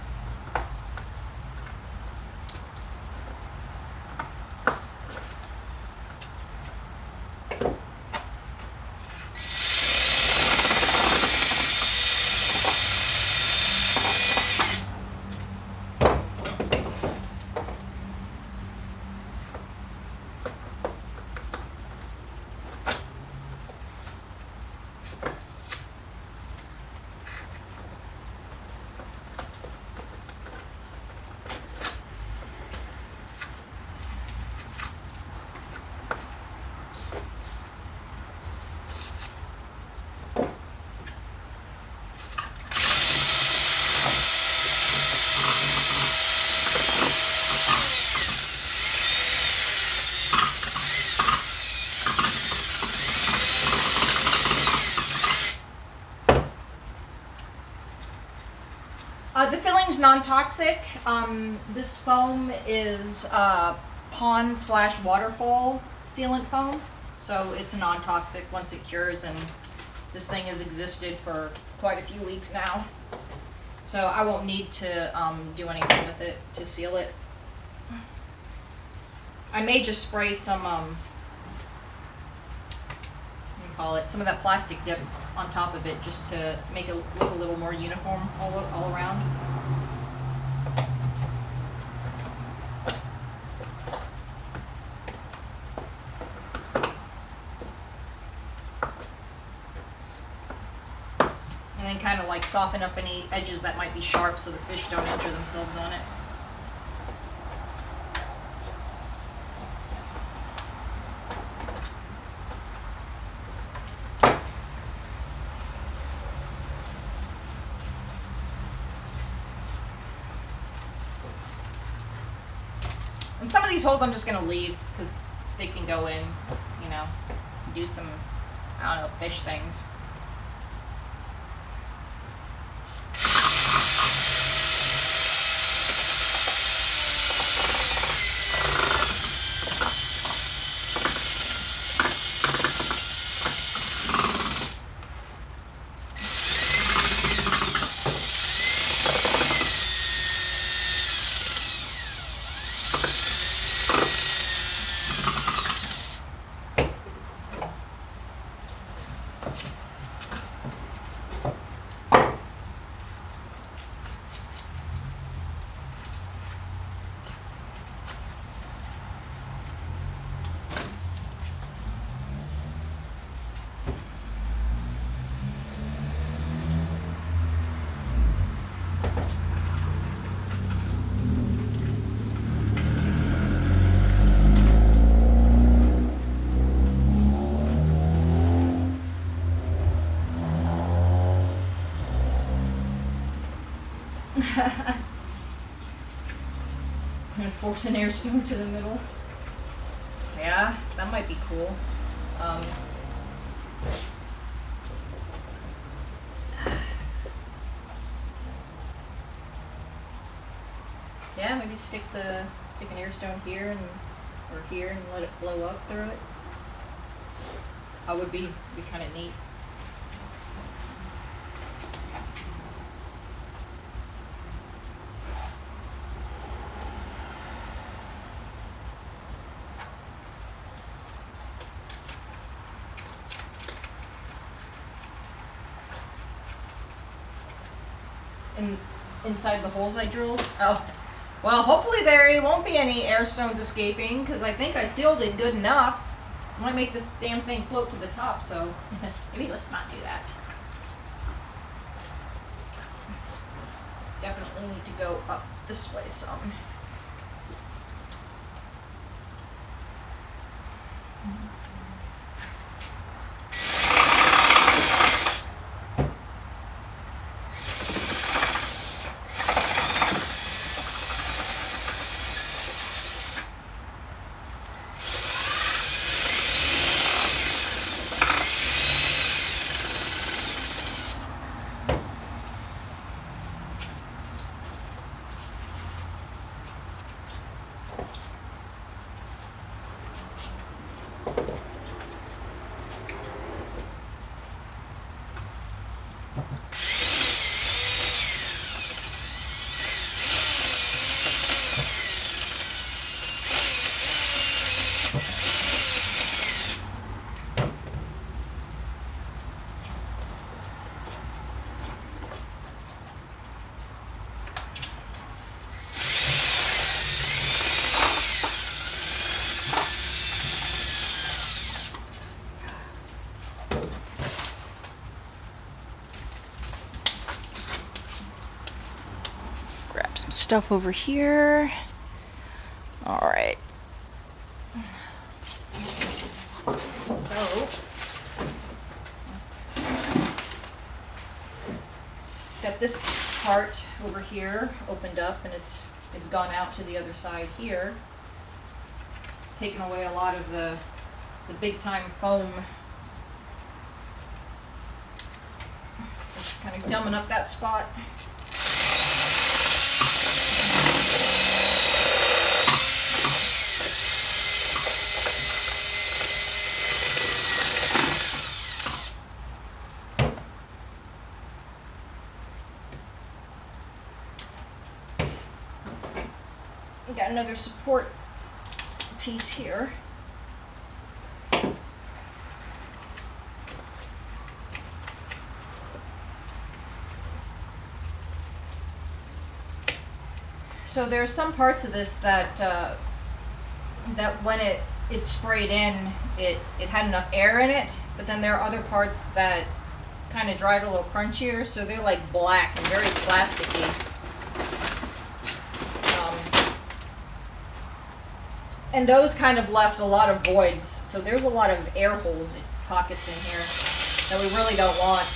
The filling's non-toxic. This foam is pond/waterfall sealant foam, so it's non-toxic once it cures, and this thing has existed for quite a few weeks now. So I won't need to do anything with it to seal it. I may just spray some, some of that plastic dip on top of it just to make it look a little more uniform all around. And then kind of like soften up any edges that might be sharp so the fish don't injure themselves on it. And some of these holes I'm just going to leave because they can go in, do some, I don't know, fish things. I'm gonna force an air stone to the middle. Yeah, that might be cool. Yeah, maybe stick an air stone here or here and let it flow up through it. That would be kind of neat. inside the holes I drilled. Oh, well, hopefully there won't be any air stones escaping, because I think I sealed it good enough. I might make this damn thing float to the top, so maybe let's not do that. Definitely need to go up this way some. Some stuff over here. All right. So, got this part over here opened up, and it's gone out to the other side here. It's taken away a lot of the big time foam. Just kind of gumming up that spot. Got another support piece here. So there's some parts of this that when it sprayed in, it had enough air in it, but then there are other parts that kind of dried a little crunchier, so they're like black and very plasticky. And those kind of left a lot of voids, so there's a lot of air holes and pockets in here that we really don't want.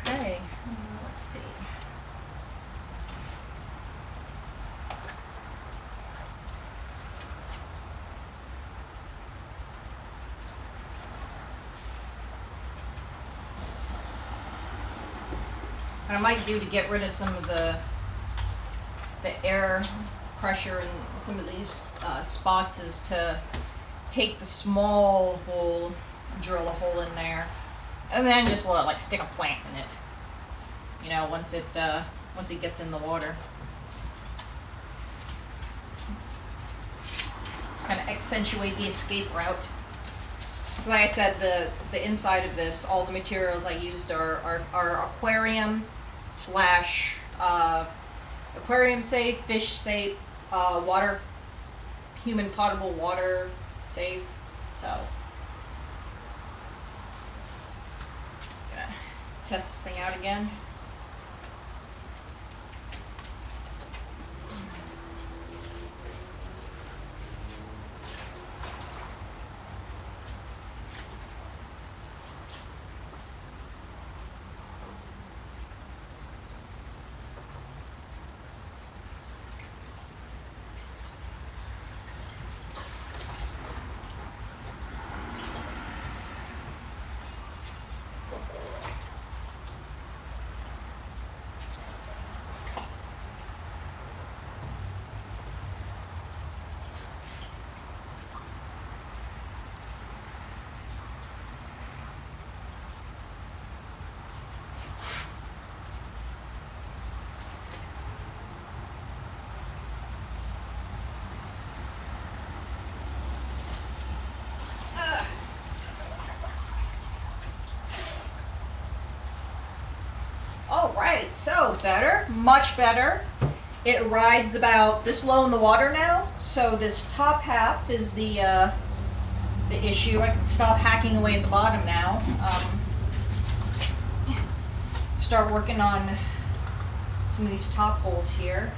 Okay, let's see. What I might do to get rid of some of the air pressure in some of these spots is to take the small hole, drill a hole in there, and then just like stick a plant in it. You know, once it gets in the water. Just kind of accentuate the escape route. Like I said, the inside of this, all the materials I used are aquarium slash aquarium safe, fish safe, water, human potable water safe. So. Test this thing out again. All right, so better, much better. It rides about this low in the water now, so this top half is the issue. I can stop hacking away at the bottom now. Start working on some of these top holes here.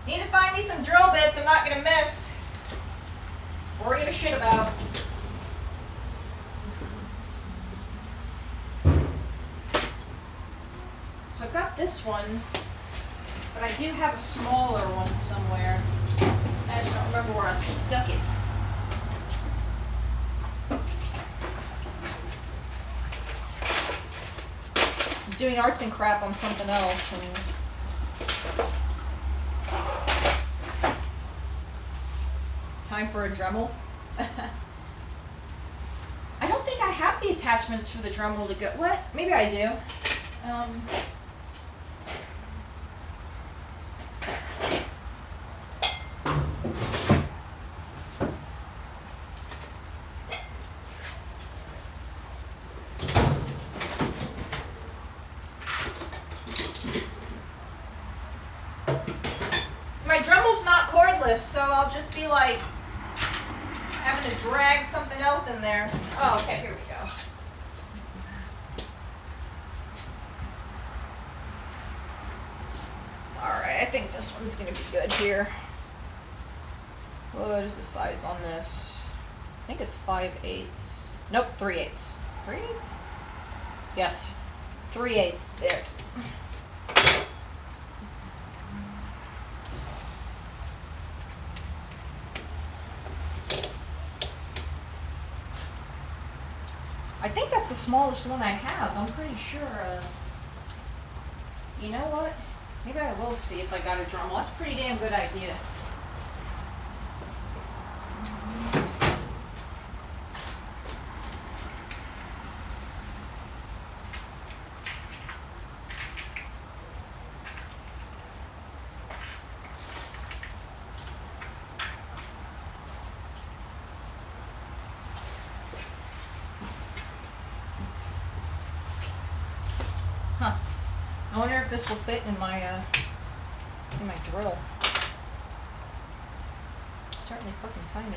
Need to find me some drill bits I'm not going to miss or give a shit about. So I've got this one, but I do have a smaller one somewhere. I just don't remember where I stuck it. I was doing arts and crap on something else, and time for a Dremel. I don't think I have the attachments for the Dremel to go. What? Maybe I do. So my Dremel's not cordless, so I'll just be like having to drag something else in there. Oh, okay, here we go. Alright, I think this one's going to be good here. What is the size on this? I think it's 5/8. Nope, 3/8. 3/8? Yes, 3/8 bit. I think that's the smallest one I have. I'm pretty sure. You know what? Maybe I will see if I got a Dremel. That's a pretty damn good idea. Huh. I wonder if this will fit in my drill. Certainly fucking tiny.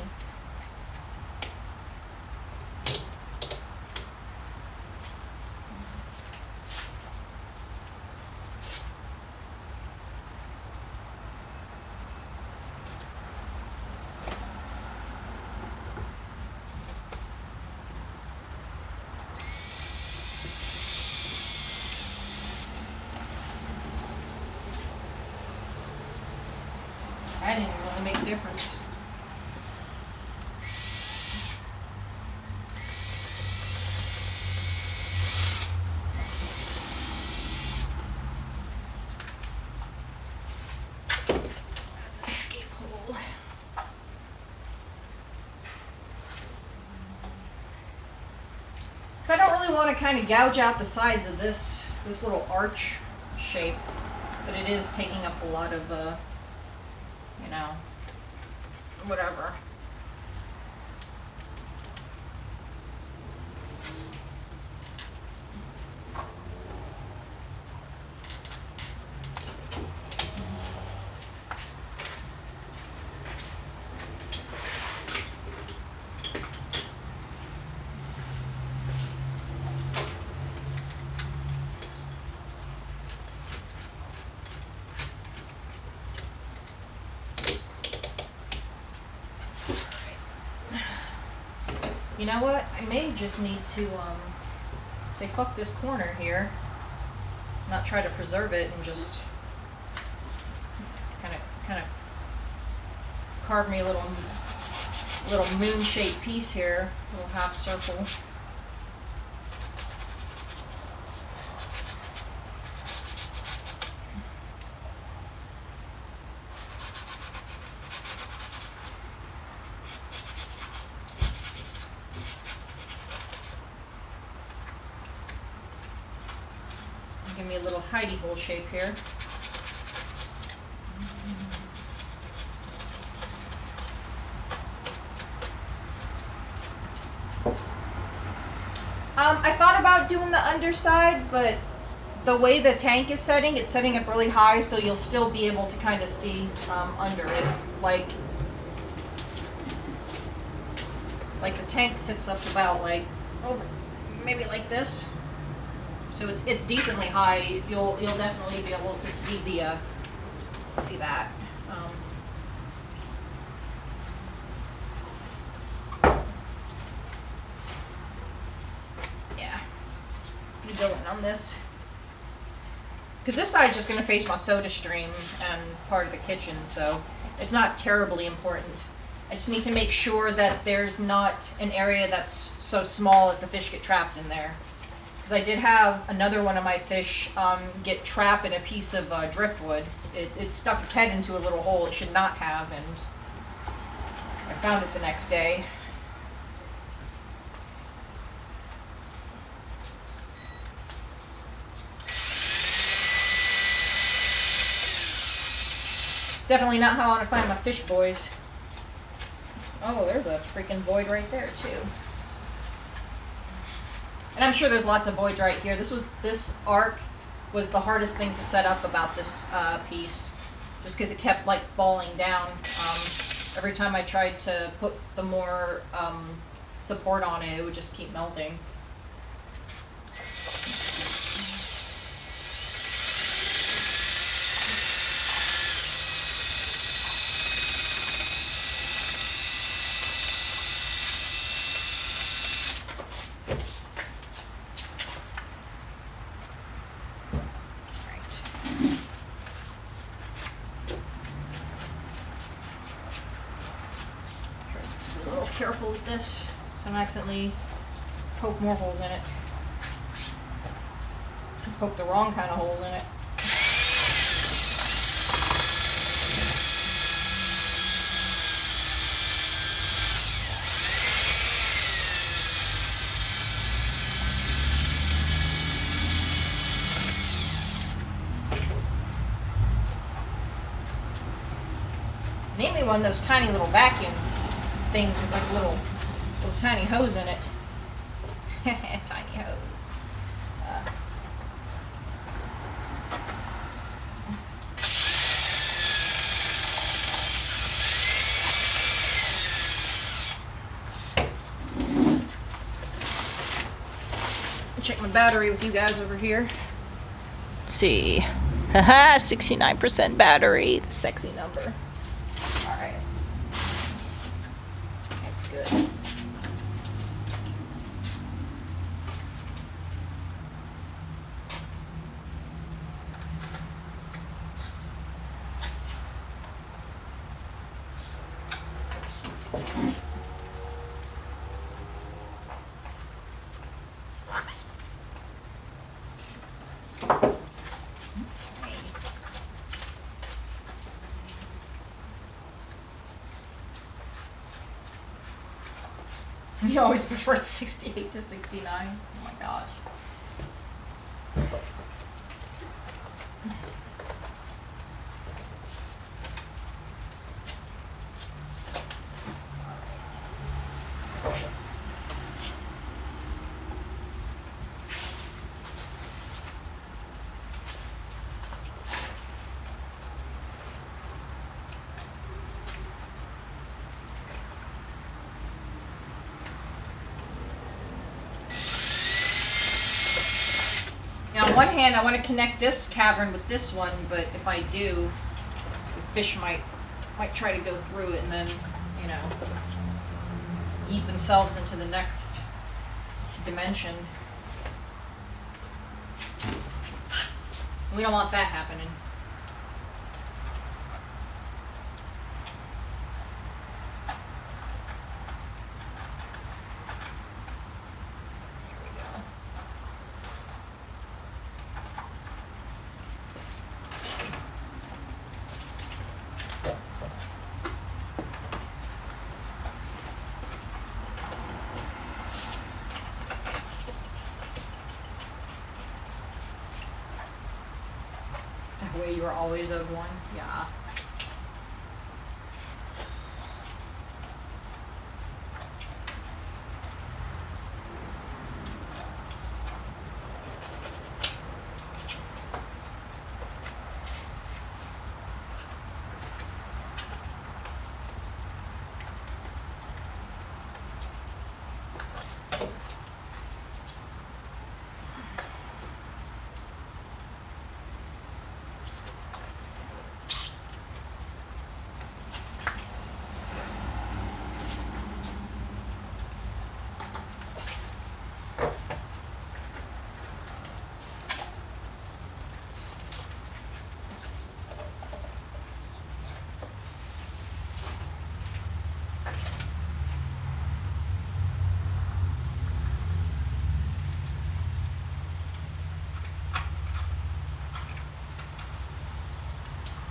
I didn't even really make a difference. Escape hole. So I don't really want to kind of gouge out the sides of this little arch shape, but it is taking up a lot of you know, whatever. You know what? I may just need to say fuck this corner here, not try to preserve it, and just kind of carve me a little moon-shaped piece here, a little half circle. me a little hidey hole shape here. I thought about doing the underside, but the way the tank is setting, it's setting up really high, so you'll still be able to kind of see under it. Like the tank sits up about like over, maybe like this. So it's decently high. You'll definitely be able to see the see that. Yeah, be going on this because this side's just gonna face my soda stream and part of the kitchen, so it's not terribly important. I just need to make sure that there's not an area that's so small that the fish get trapped in there. Because I did have another one of my fish get trapped in a piece of driftwood. It stuck its head into a little hole it should not have, and I found it the next day. Definitely not how I want to find my fish, boys. Oh, there's a freaking void right there, too. And I'm sure there's lots of voids right here. This arc was the hardest thing to set up about this piece, just because it kept like falling down. Every time I tried to put the more support on it, it would just keep melting. Careful with this, so I don't accidentally poke more holes in it. Poke the wrong kind of holes in it. Mainly one of those tiny little vacuum things with like little tiny hose in it. Tiny hose. Check my battery with you guys over here. Let's see. Haha, 69% battery. The sexy number. Alright. That's good. You always prefer the 68 to 69. Oh my gosh. Now, on one hand, I want to connect this cavern with this one, but if I do, the fish might try to go through it and then, you know, eat themselves into the next dimension. We don't want that happening. way you were always owed one? Yeah.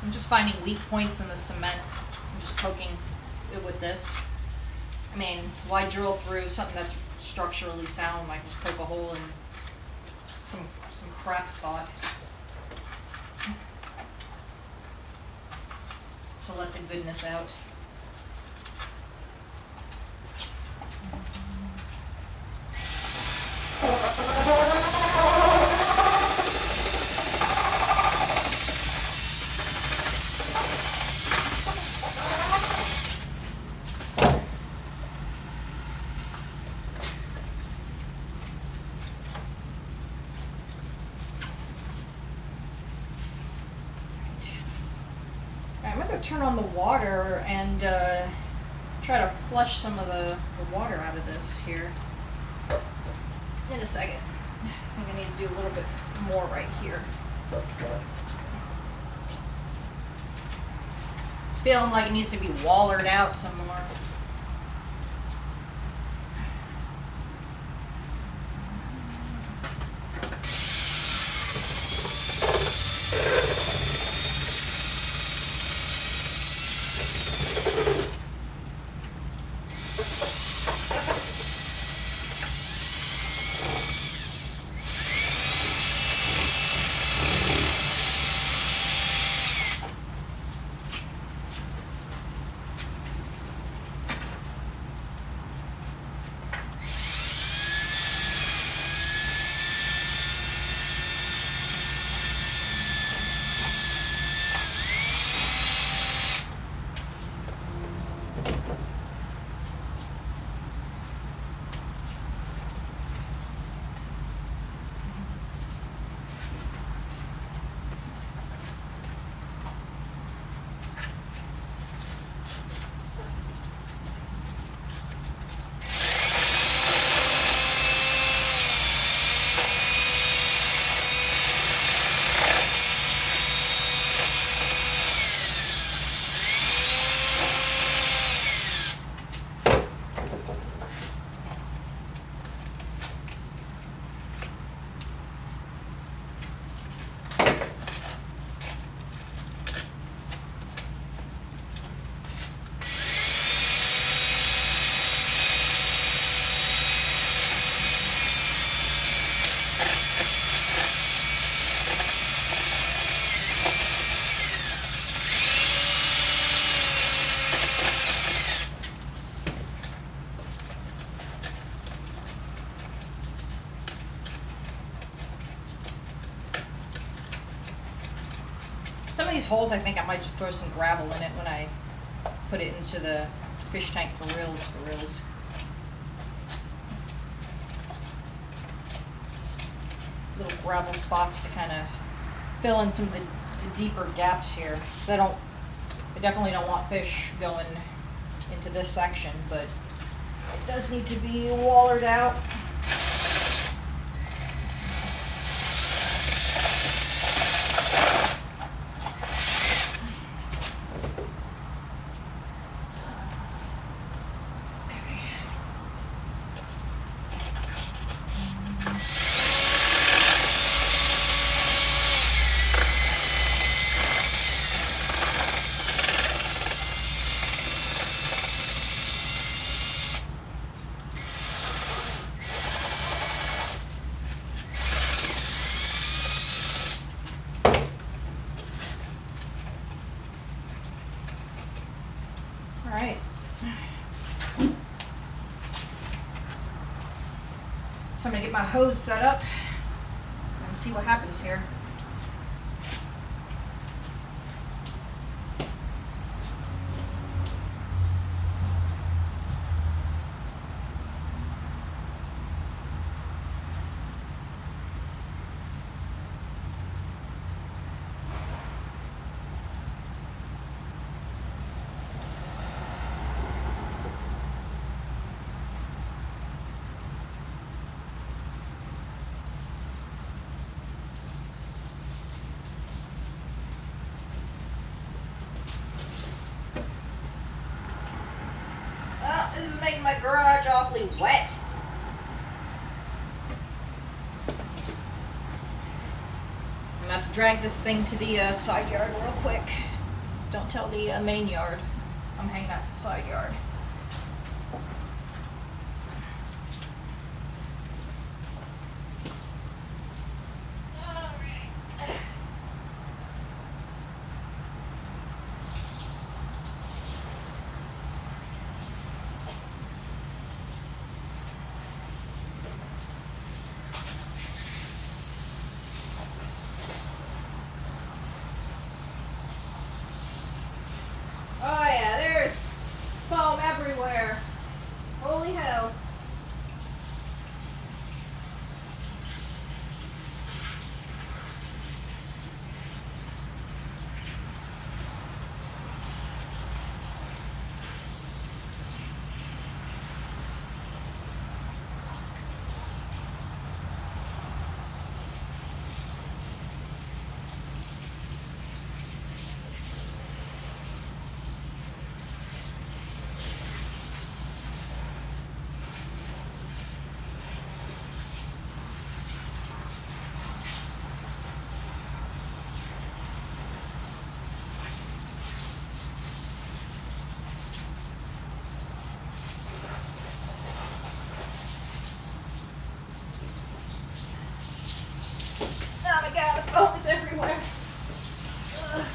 I'm just finding weak points in the cement and just poking it with this. I mean, why drill through something that's structurally sound? I can just poke a hole in some crap spot to let the goodness out. I'm going to turn on the water and try to flush some of the water out of this here in a second. I think I need to do a little bit more right here. Feeling like it needs to be wallered out some more. Some of these holes, I think I might just throw some gravel in it when I put it into the fish tank for reals, Little gravel spots to kind of fill in some of the deeper gaps here. Because I definitely don't want fish going into this section, but it does need to be wallered out. So I'm gonna get my hose set up and see what happens here. This is making my garage awfully wet. I'm gonna have to drag this thing to the side yard real quick. Don't tell the main yard I'm hanging out the side yard. Oh yeah, there's foam everywhere. Holy hell. Oh my god, the foam is everywhere. Ugh.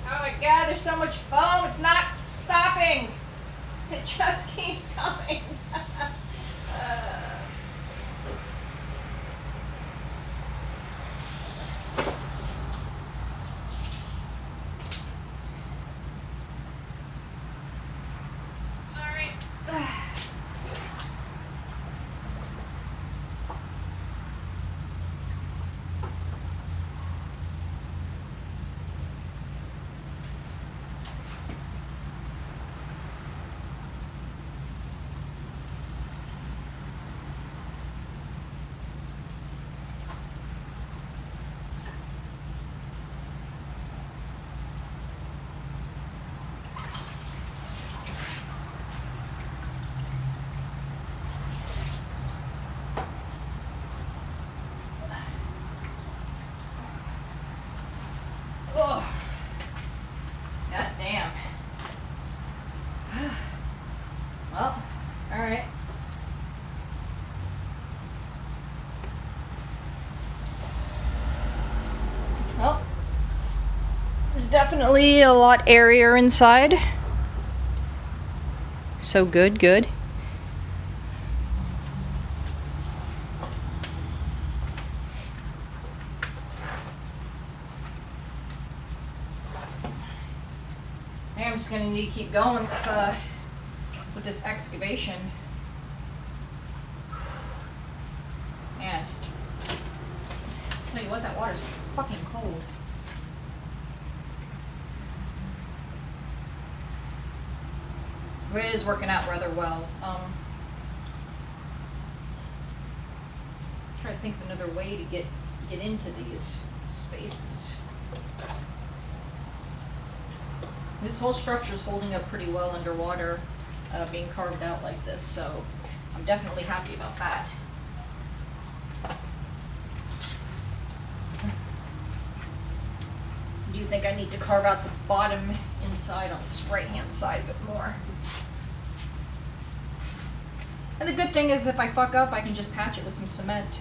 Oh my god, there's so much foam, it's not stopping. It just keeps coming. definitely a lot airier inside. So good, good. I'm just gonna need to keep going with this excavation. Man, I'll tell you what, that water's fucking cold. It is working out rather well. Try to think of another way to get into these spaces. This whole structure is holding up pretty well underwater, being carved out like this, so I'm definitely happy about that. Do you think I need to carve out the bottom inside on this right-hand side a bit more? And the good thing is if I fuck up, I can just patch it with some cement.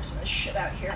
Some of this shit out here.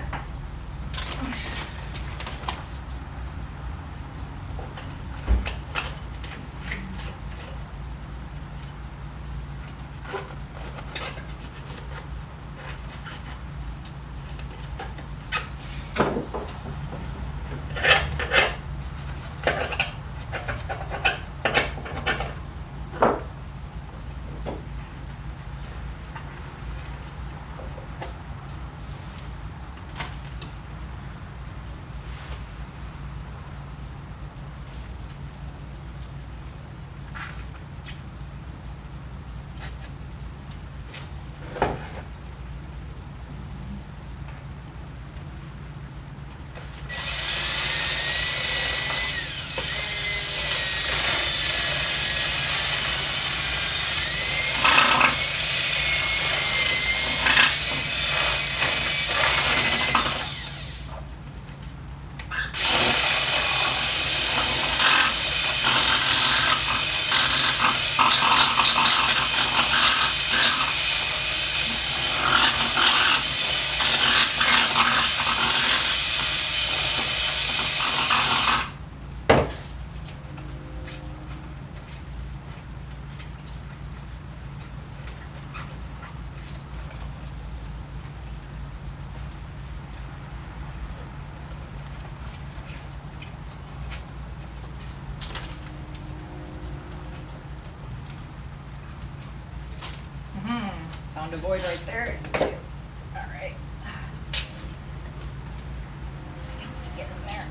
Found a void right there, too. All right. Let's see if we can get in there.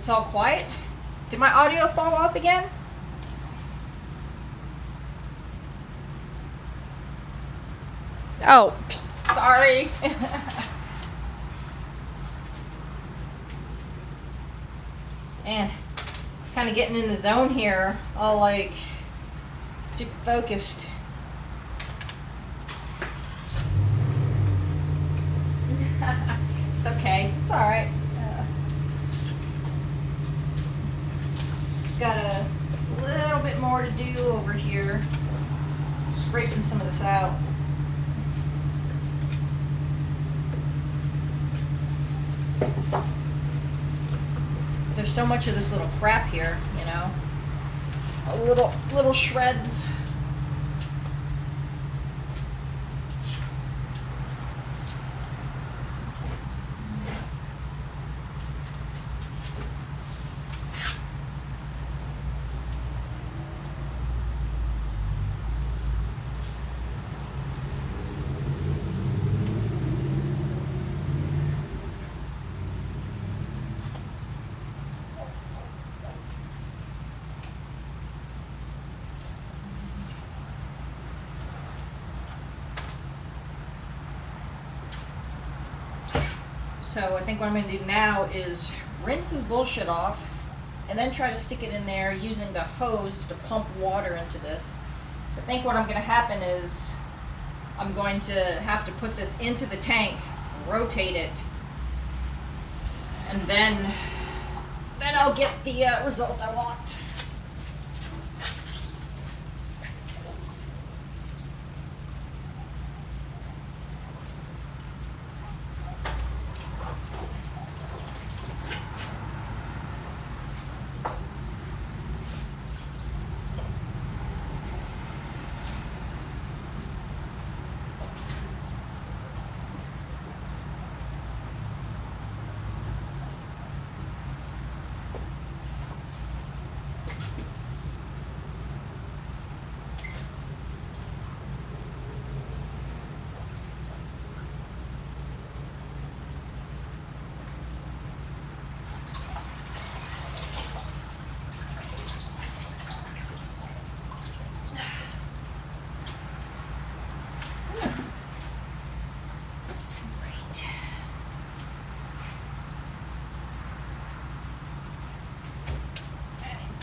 It's all quiet. Did my audio fall off again? Oh, sorry. And kind of getting in the zone here, all like super focused. It's okay. It's all right. Just got a little bit more to do over here, scraping some of this out. There's so much of this little crap here, you know. Little shreds. So I think what I'm going to do now is rinse this bullshit off and then try to stick it in there using the hose to pump water into this. I think what I'm going to happen is I'm going to have to put this into the tank, rotate it, and then I'll get the result I want.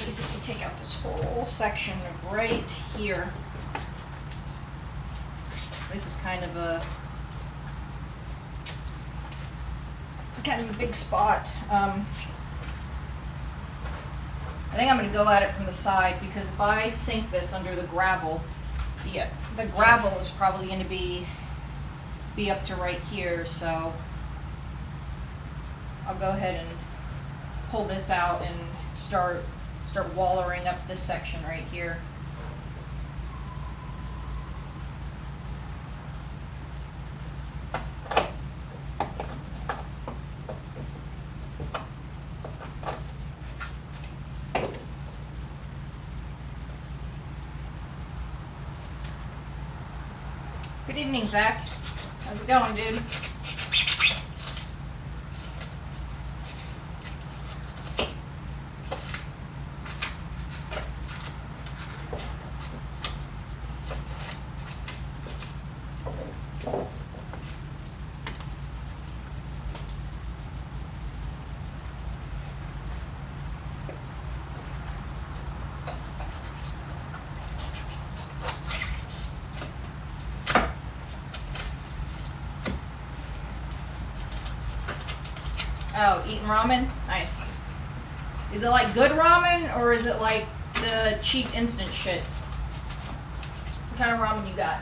Basically take out this whole section right here. This is kind of a big spot. I think I'm going to go at it from the side because if I sink this under the gravel, the gravel is probably going to be up to right here. So I'll go ahead and pull this out and start wallering up this section right here. Good evening, Zach. How's it going, dude? Oh, eating ramen? Nice. Is it like good ramen or is it like the cheap instant shit? What kind of ramen you got?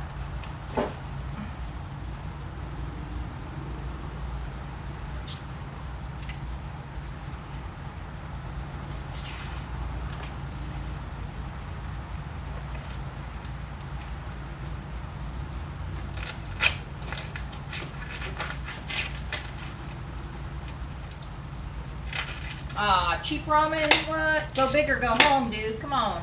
Ah, cheap ramen, what? Go big or go home, dude. Come on.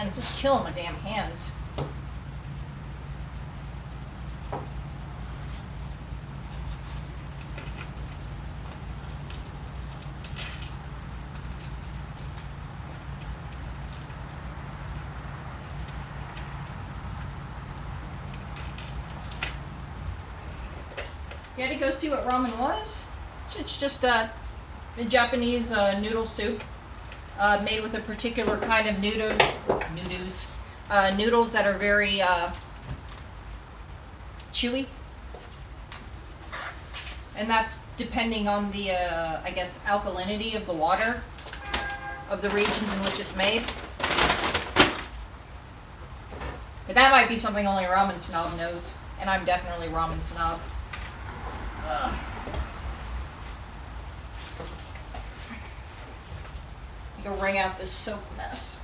Man, this is killing my damn hands. You had to go see what ramen was? It's just a Japanese noodle soup made with a particular kind of noodles that are very chewy. And that's depending on the, I guess, alkalinity of the water of the regions in which it's made. But that might be something only a ramen snob knows. And I'm definitely a ramen snob. Ugh. I can wring out this soap mess.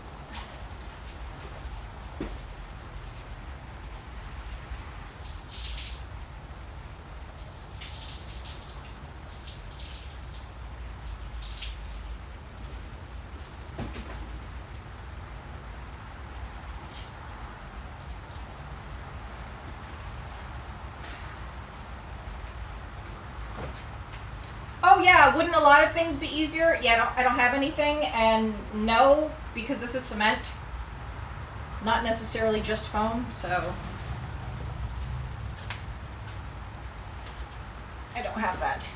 Oh yeah, wouldn't a lot of things be easier? Yeah, I don't have anything, and no, because this is cement, not necessarily just foam, so I don't have that.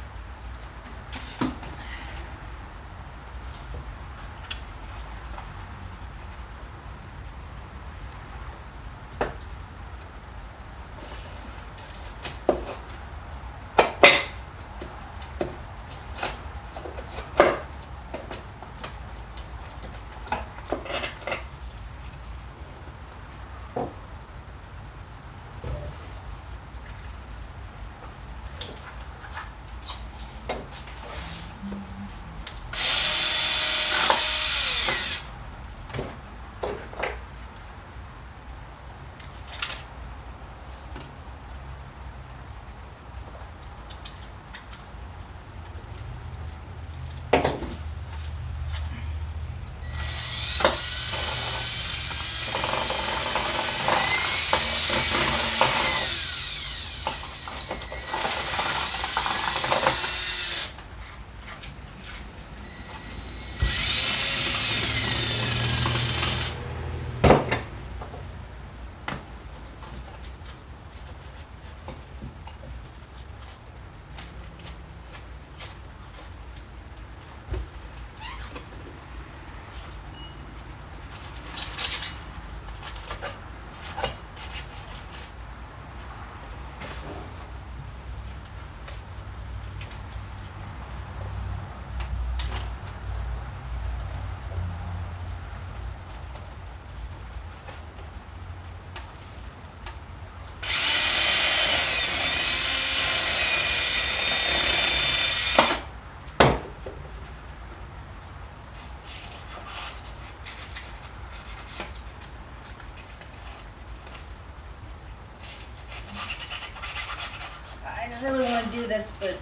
I really want to do this, but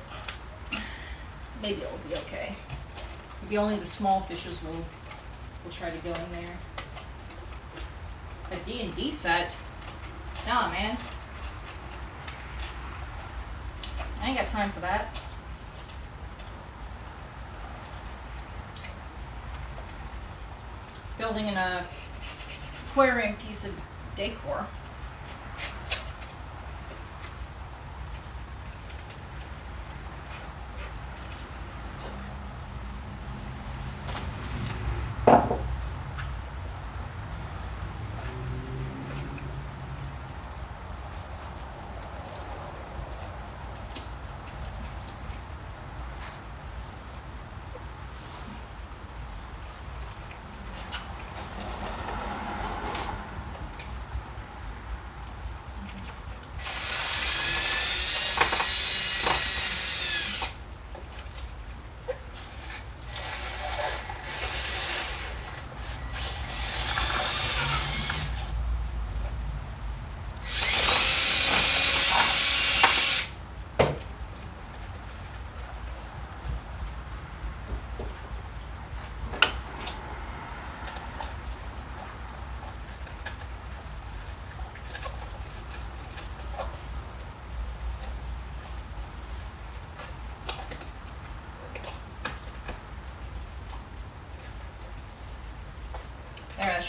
maybe it'll be okay. Maybe only the small fishes will try to go in there. A D&D set? Nah, man. I ain't got time for that. Building an aquarium piece of decor.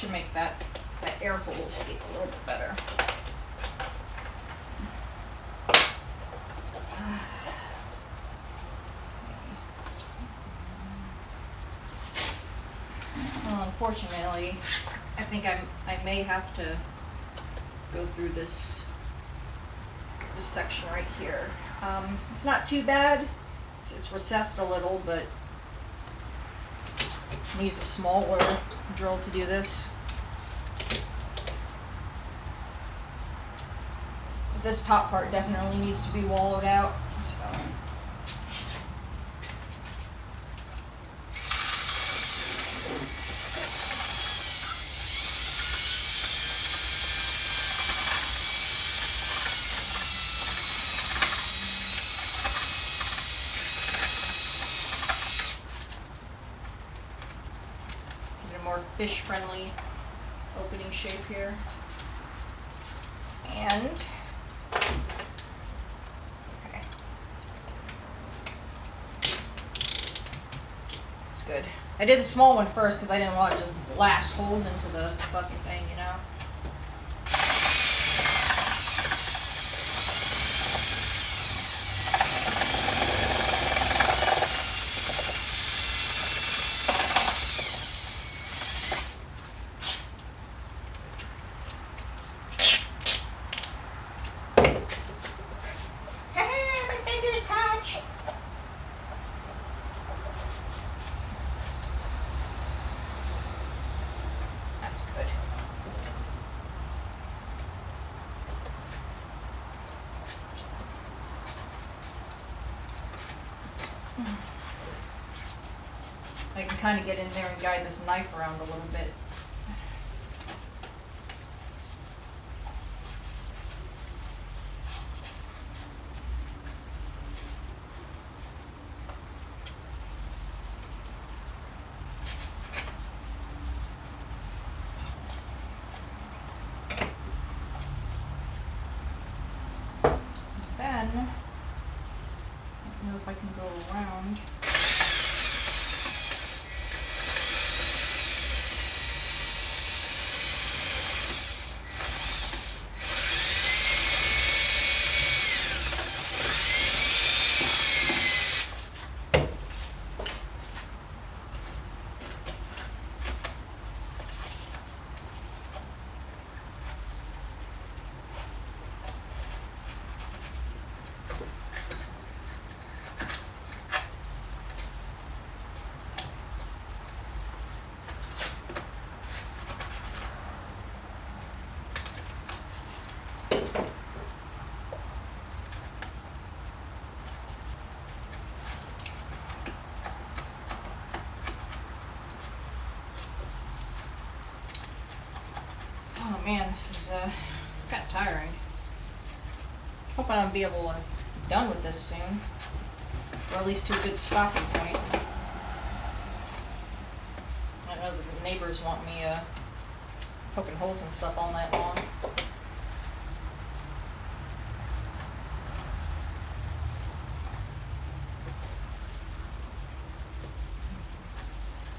should make that air hole escape a little bit better. Well, unfortunately, I think I may have to go through this section right here. It's not too bad. It's recessed a little, but I'm gonna use a smaller drill to do this. This top part definitely needs to be wallowed out. So. Fish-friendly opening shape here. And okay, it's good. I did the small one first because I didn't want to just blast holes into the fucking thing, you know. I can kind of get in there and guide this knife around a little bit. Then, I don't know if I can go around. Oh man, this is it's kind of tiring. Hoping I'll be able to be done with this soon, or at least to a good stopping point. I know the neighbors want me poking holes and stuff all night long.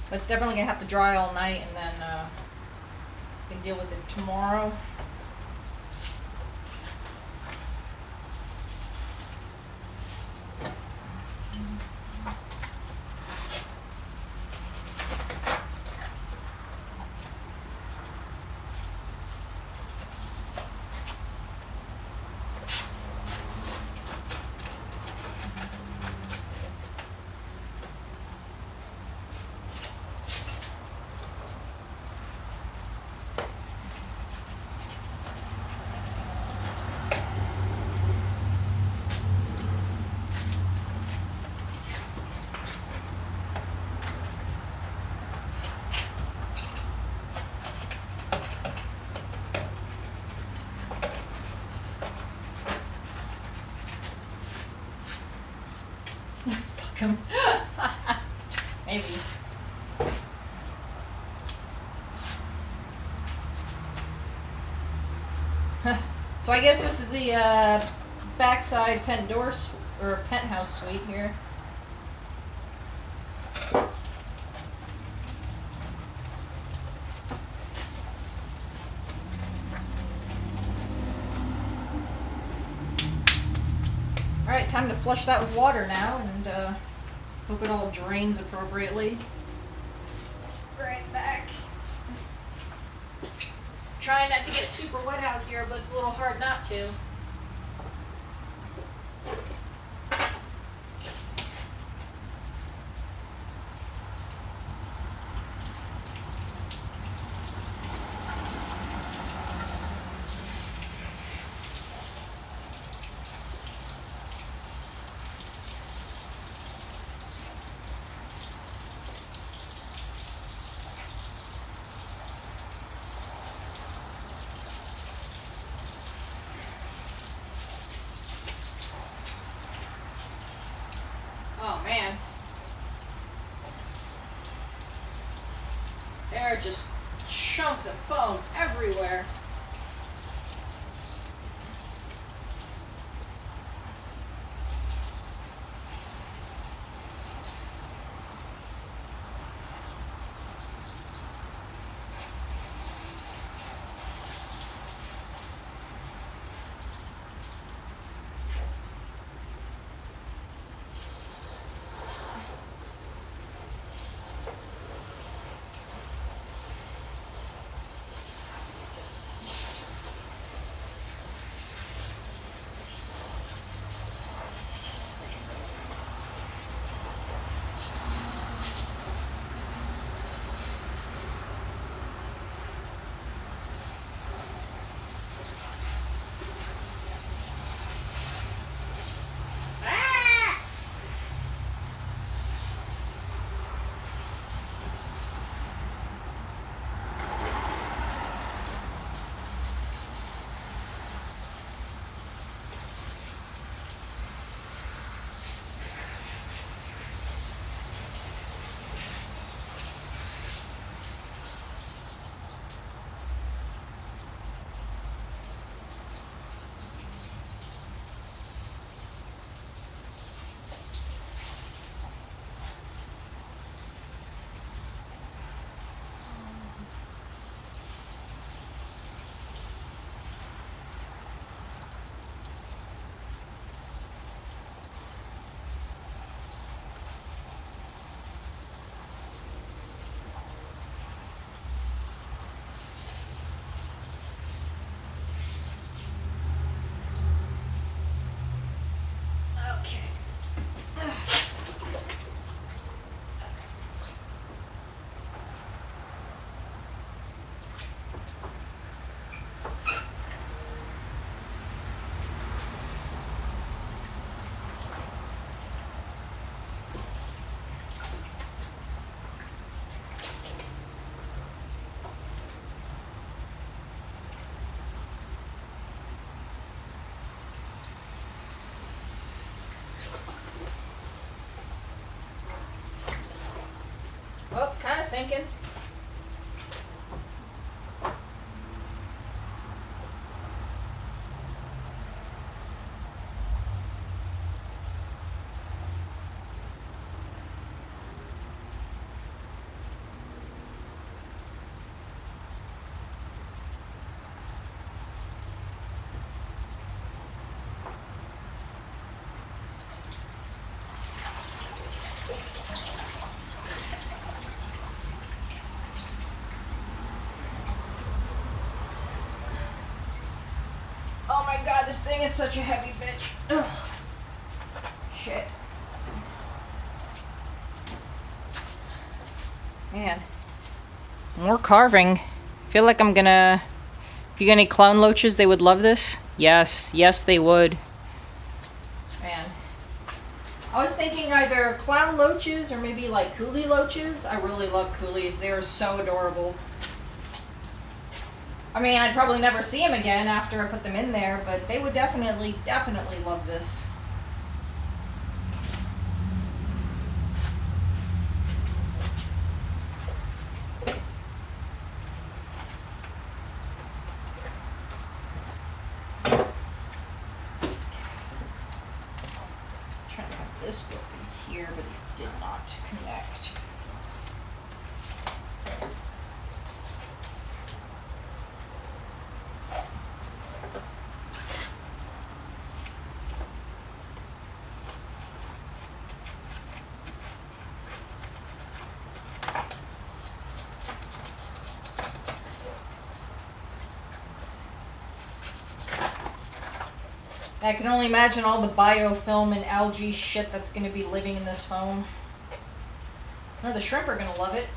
But it's definitely gonna have to dry all night, and then can deal with it tomorrow. Maybe. So I guess this is the backside penthouse suite here. Alright, time to flush that with water now, and hope it all drains appropriately. Right back. Trying not to get super wet out here, but it's a little hard not to. Oh man. There are just chunks of foam everywhere. Well, it's kind of sinking. Oh my god, this thing is such a heavy bitch. Ugh. Shit. Man. More carving. I feel like I'm gonna... If you got any clown loaches, they would love this. Yes, yes they would. Man. I was thinking either clown loaches or maybe like coolie loaches. I really love coolies. They are so adorable. I mean, I'd probably never see them again after I put them in there, but they would definitely love this. Trying to have this go in here, but it did not connect. I can only imagine all the biofilm and algae shit that's going to be living in this foam. No, the shrimp are going to love it.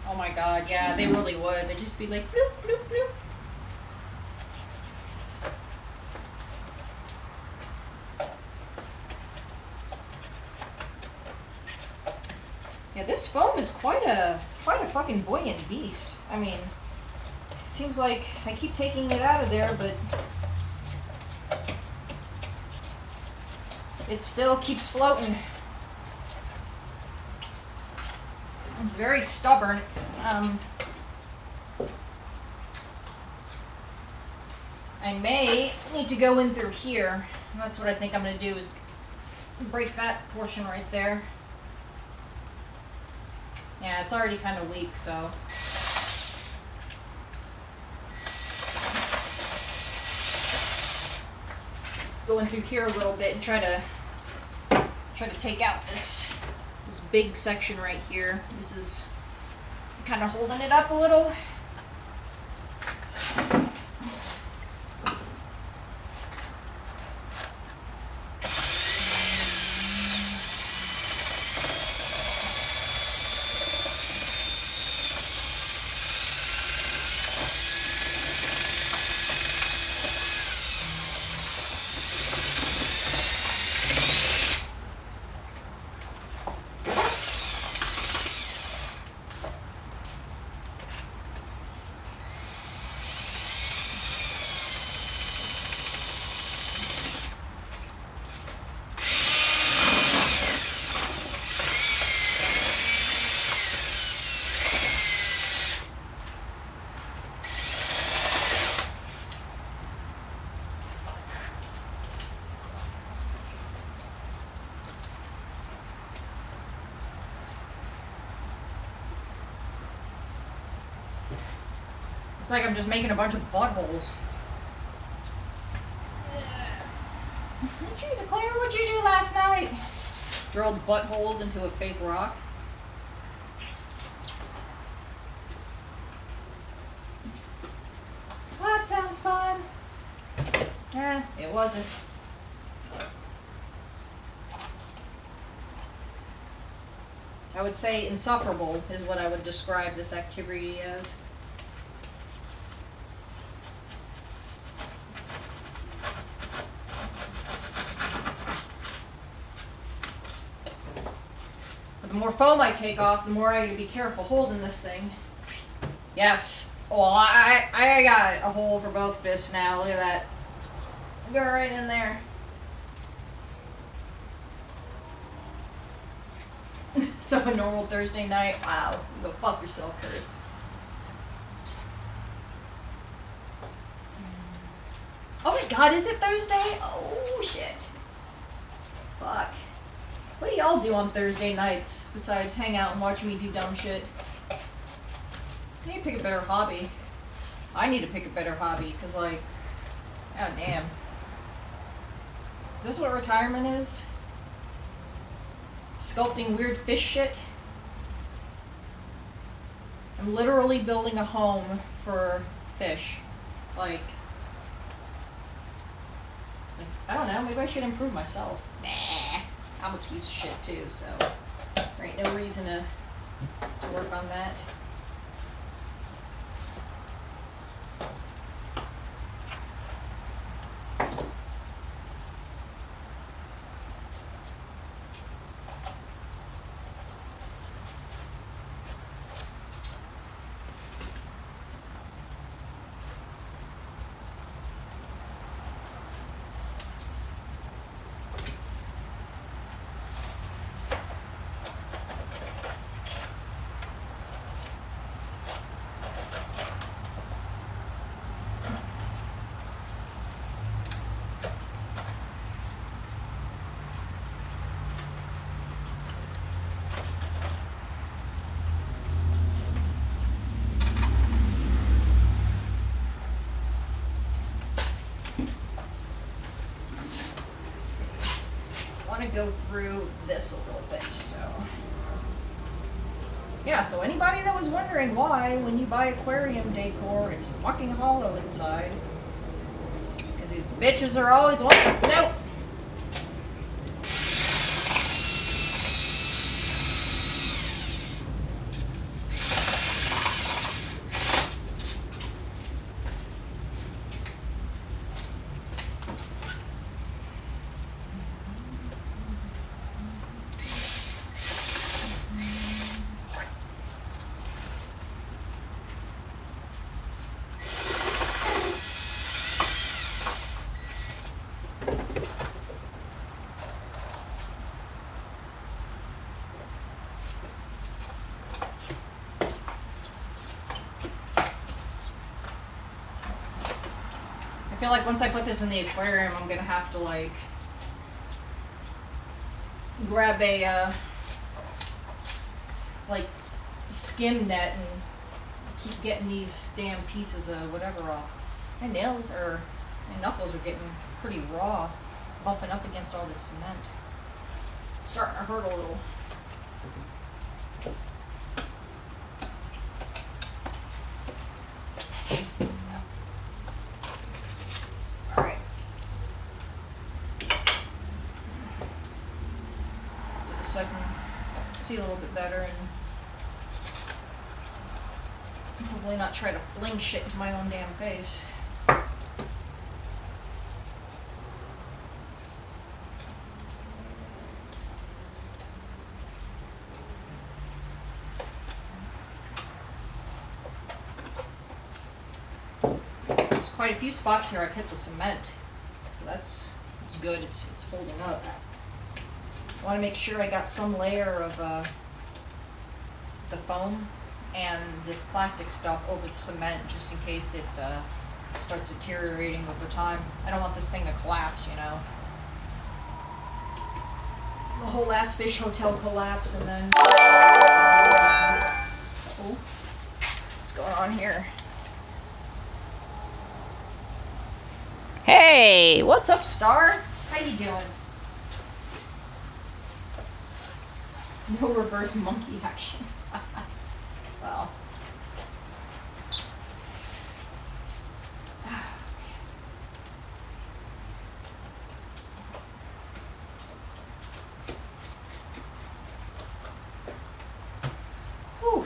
Oh my god, yeah, they really would. They'd just be like, bloop, bloop, bloop. Yeah, this foam is quite a fucking buoyant beast. I mean, it seems like I keep taking it out of there, but it still keeps floating. It's very stubborn. I may need to go in through here. And that's what I think I'm going to do, is break that portion right there. Yeah, it's already kind of weak, so. Go in through here a little bit and try to take out this big section right here. This is kind of holding it up a little. It's like I'm just making a bunch of buttholes. Jeez, Eclaire, what'd you do last night? Drilled buttholes into a fake rock. That sounds fun. It wasn't. I would say insufferable is what I would describe this activity as. The more foam I take off, the more I need to be careful holding this thing. Yes. Well, I got a hole for both fists now. Look at that. Go right in there. So a normal Thursday night. Wow. Go fuck yourself, Curse. Oh my god, is it Thursday? Oh shit. Fuck. What do y'all do on Thursday nights besides hang out and watch me do dumb shit? I need to pick a better hobby. I need to pick a better hobby, because, like, god damn. Is this what retirement is? Sculpting weird fish shit? I'm literally building a home for fish. Like, I don't know, maybe I should improve myself. Nah. I'm a piece of shit too, so there ain't no reason to work on that. want to go through this a little bit. So yeah, so anybody that was wondering why when you buy aquarium decor it's fucking hollow inside, because these bitches are always wanting to float. I feel like once I put this in the aquarium, I'm gonna have to like grab a like skim net and keep getting these damn pieces of whatever off. My nails or my knuckles are getting pretty raw, bumping up against all this cement. It's starting to hurt a little. So I can see a little bit better and hopefully not try to fling shit into my own damn face. There's quite a few spots here I've hit the cement, so that's good. It's holding up. I want to make sure I got some layer of the foam and this plastic stuff over the cement just in case it starts deteriorating over time. I don't want this thing to collapse, you know. The whole last fish hotel collapse and then... Oh, what's going on here? Hey, what's up, Star? How you doing? No reverse monkey action. Well. Whew.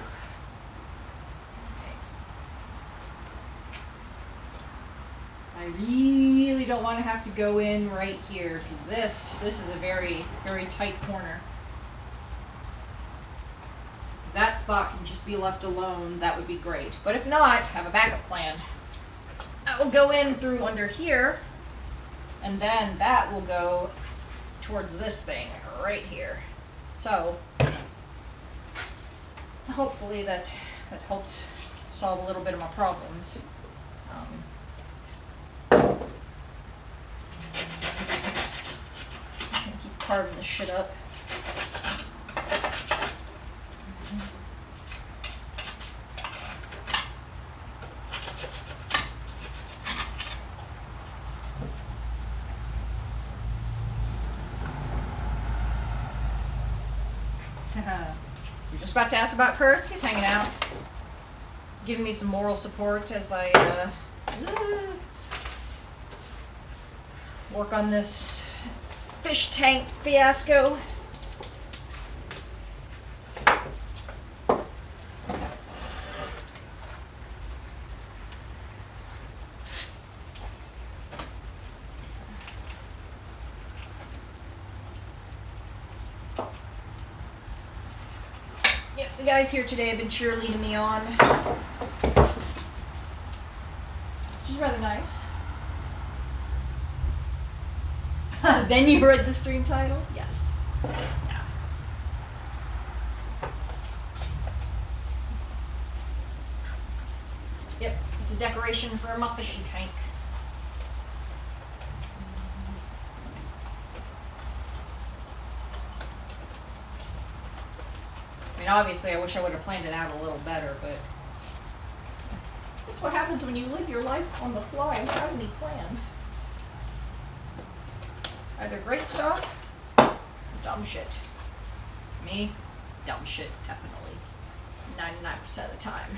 I really don't want to have to go in right here because this is a very, very tight corner. That spot can just be left alone, that would be great. But if not, have a backup plan. That will go in through under here, and then that will go towards this thing right here. So, hopefully that helps solve a little bit of my problems. I can keep carving this shit up. You're just about to ask about Curse? He's hanging out. Giving me some moral support as I work on this fish tank fiasco. The guys here today have been cheerleading me on, which is rather nice. Then you read the stream title? Yes. Yeah. Yep, it's a decoration for my fishing tank. I mean, obviously, I wish I would have planned it out a little better, but that's what happens when you live your life on the fly without any plans. Either great stuff Dumb shit. Me? Dumb shit, definitely. 99% of the time.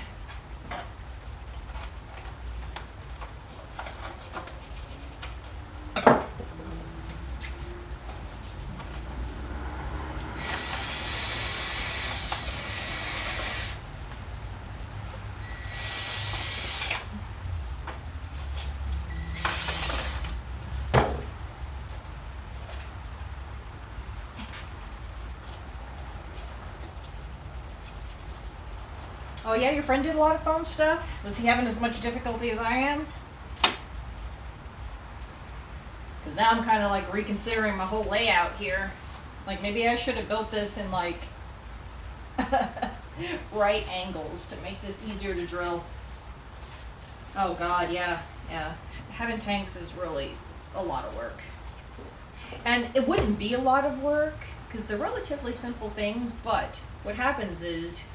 Oh yeah, your friend did a lot of foam stuff? Was he having as much difficulty as I am? Because now I'm kind of like reconsidering my whole layout here. Like maybe I should have built this in like right angles to make this easier to drill. Oh god, yeah. Having tanks is really a lot of work. And it wouldn't be a lot of work because they're relatively simple things, but what happens is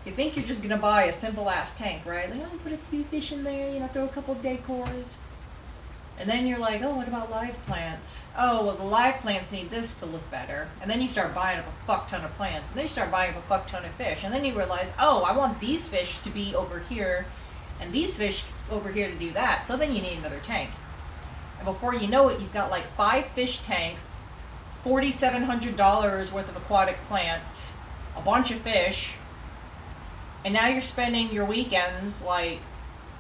you think you're just gonna buy a simple ass tank, right? Like, oh, put a few fish in there, throw a couple decors. And then you're like, oh, what about live plants? Oh, well, the live plants need this to look better. And then you start buying up a fuck ton of plants. And then you start buying up a fuck ton of fish. And then you realize, oh, I want these fish to be over here, and these fish over here to do that. So then you need another tank. And before you know it, you've got like 5 fish tanks, $4,700 worth of aquatic plants, a bunch of fish, and now you're spending your weekends like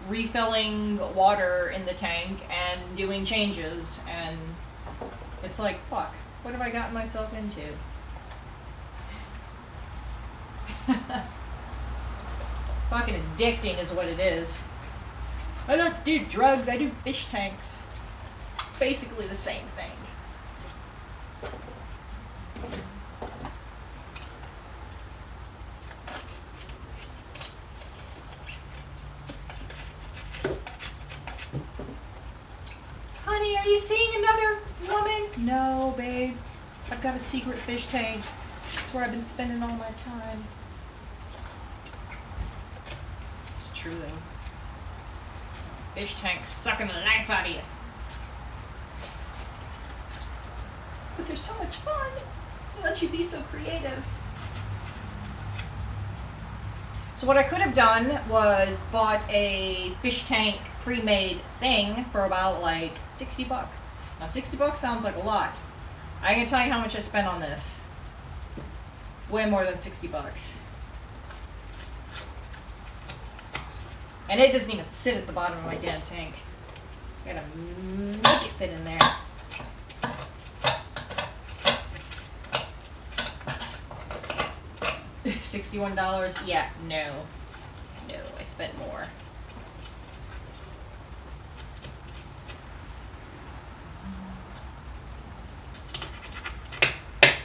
refilling water in the tank and doing changes, and it's like, fuck, what have I gotten myself into? Fucking addicting is what it is. I don't do drugs, I do fish tanks. It's basically the same thing. Honey, are you seeing another woman? No, babe. I've got a secret fish tank. That's where I've been spending all my time. It's true thing. Fish tank sucking the life out of you. But they're so much fun. They let you be so creative. So what I could have done was bought a fish tank pre-made thing for about like 60 bucks. Now 60 bucks sounds like a lot. I can tell you how much I spent on this. Way more than 60 bucks. And it doesn't even sit at the bottom of my damn tank. I gotta make it fit in there. $61? Yeah, no. No, I spent more.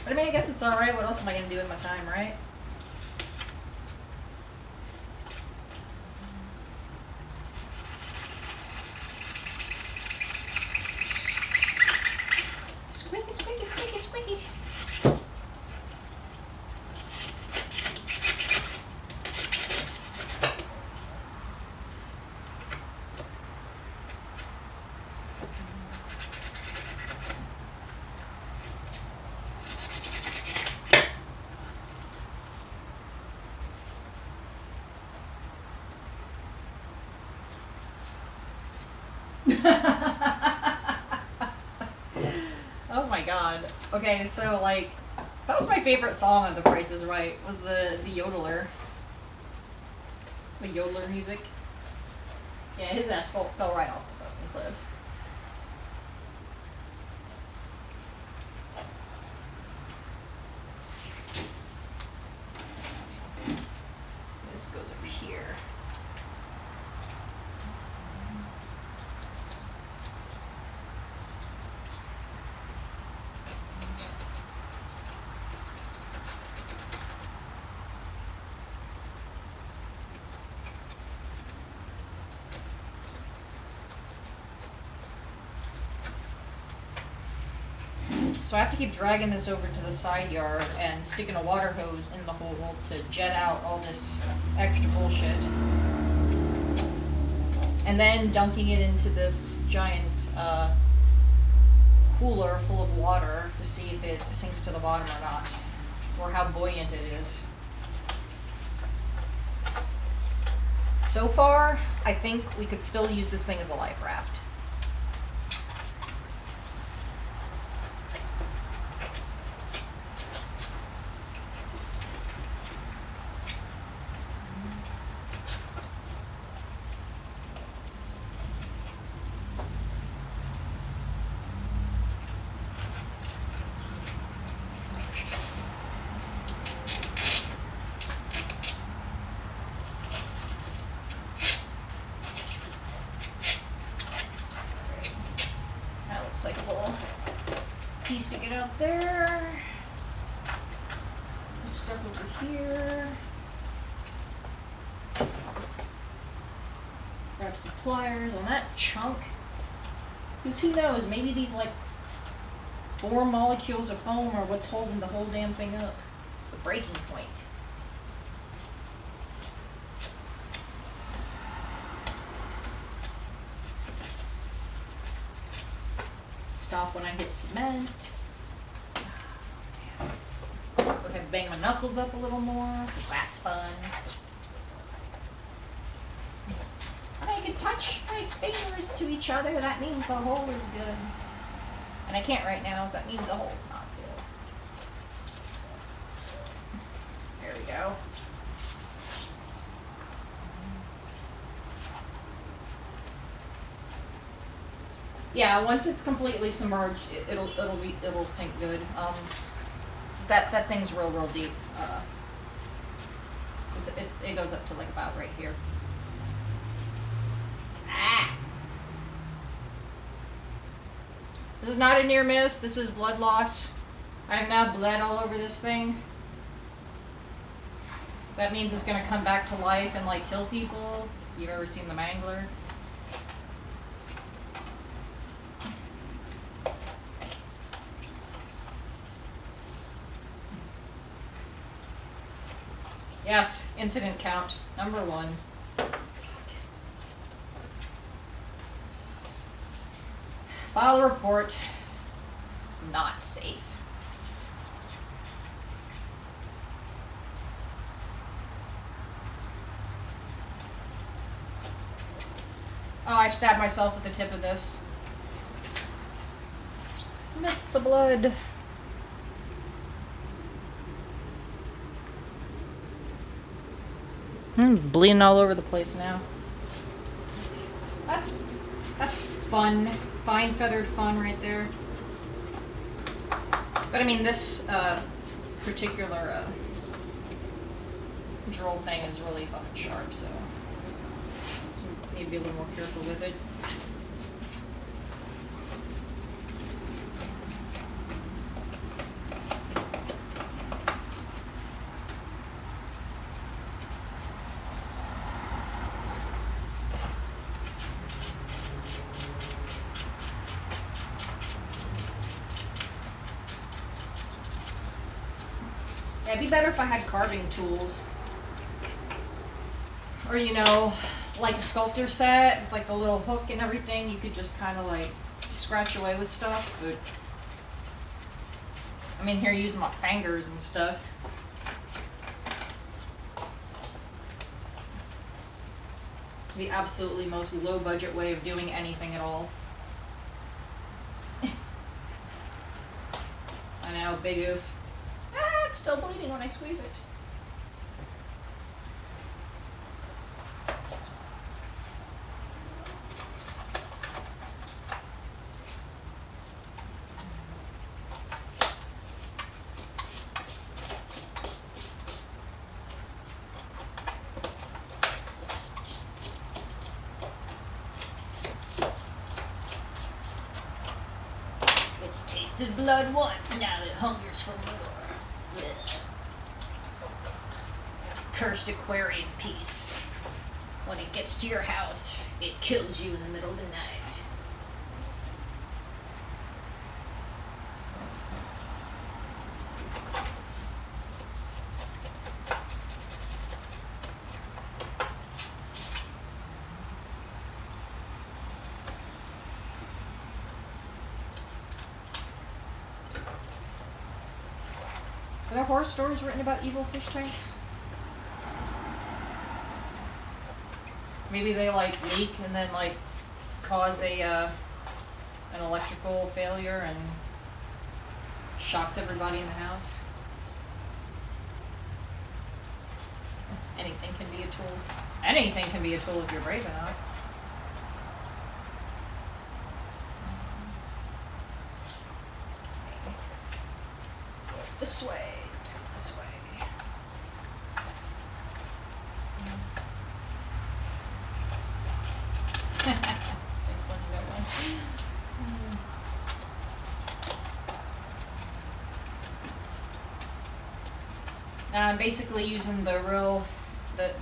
But I mean, I guess it's alright. What else am I going to do with my time, right? Squeaky, squeaky, squeaky, squeaky. Oh my god. Okay, so like, that was my favorite song on The Price is Right, was the yodeler. The yodeler music. Yeah, his ass fell right off the fucking cliff. This goes up here. So I have to keep dragging this over to the side yard and sticking a water hose in the hole to jet out all this extra bullshit. And then dunking it into this giant cooler full of water to see if it sinks to the bottom or not, or how buoyant it is. So far, I think we could still use this thing as a life raft. Looks like a little piece to get out there. This stuff over here. Grab some pliers on that chunk. Because who knows, maybe these like 4 molecules of foam are what's holding the whole damn thing up. It's the breaking point. Stop when I hit cement. Go ahead and bang my knuckles up a little more, because that's fun. I can touch my fingers to each other, that means the hole is good. And I can't right now, so that means the hole's not good. There we go. Yeah, once it's completely submerged, it'll sink good. That thing's real deep. It goes up to like about right here. Ah! This is not a near miss. This is blood loss. I have now bled all over this thing. That means it's gonna come back to life and like kill people. You've ever seen the Mangler? Yes, incident count, number 1. File a report. It's not safe. Oh, I stabbed myself with the tip of this. Missed the blood. Bleeding all over the place now. That's fun. Fine feathered fun right there. But I mean, this particular drill thing is really fucking sharp, so need to be a little more careful with it. Yeah, it'd be better if I had carving tools. Or, you know, like a sculptor set, like a little hook and everything, you could just kind of like scratch away with stuff, but I'm in here using my fingers and stuff. The absolutely most low budget way of doing anything at all. I know, big oof. Ah, it's still bleeding when I squeeze it. It's tasted blood once, now it hungers for more. Ugh. Cursed aquarium piece. When it gets to your house, it kills you in the middle of the night. there horror stories written about evil fish tanks? Maybe they like leak and then like cause a an electrical failure and shocks everybody in the house. Anything can be a tool. Anything can be a tool if you're brave enough. This way, this way. Thanks, Sonia, that one. Now I'm basically using the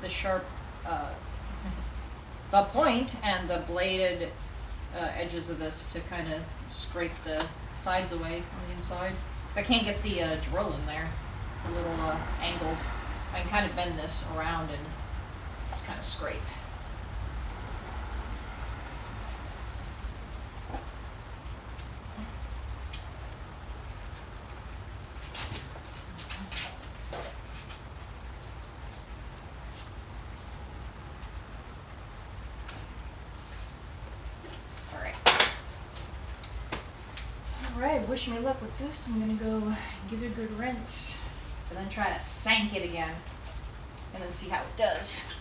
sharp, the point and the bladed edges of this to kind of scrape the sides away on the inside. Because I can't get the drill in there. It's a little angled. I can kind of bend this around and just kind of scrape. Alright, wish me luck with this. I'm gonna go give it a good rinse and then try to sank it again and then see how it does.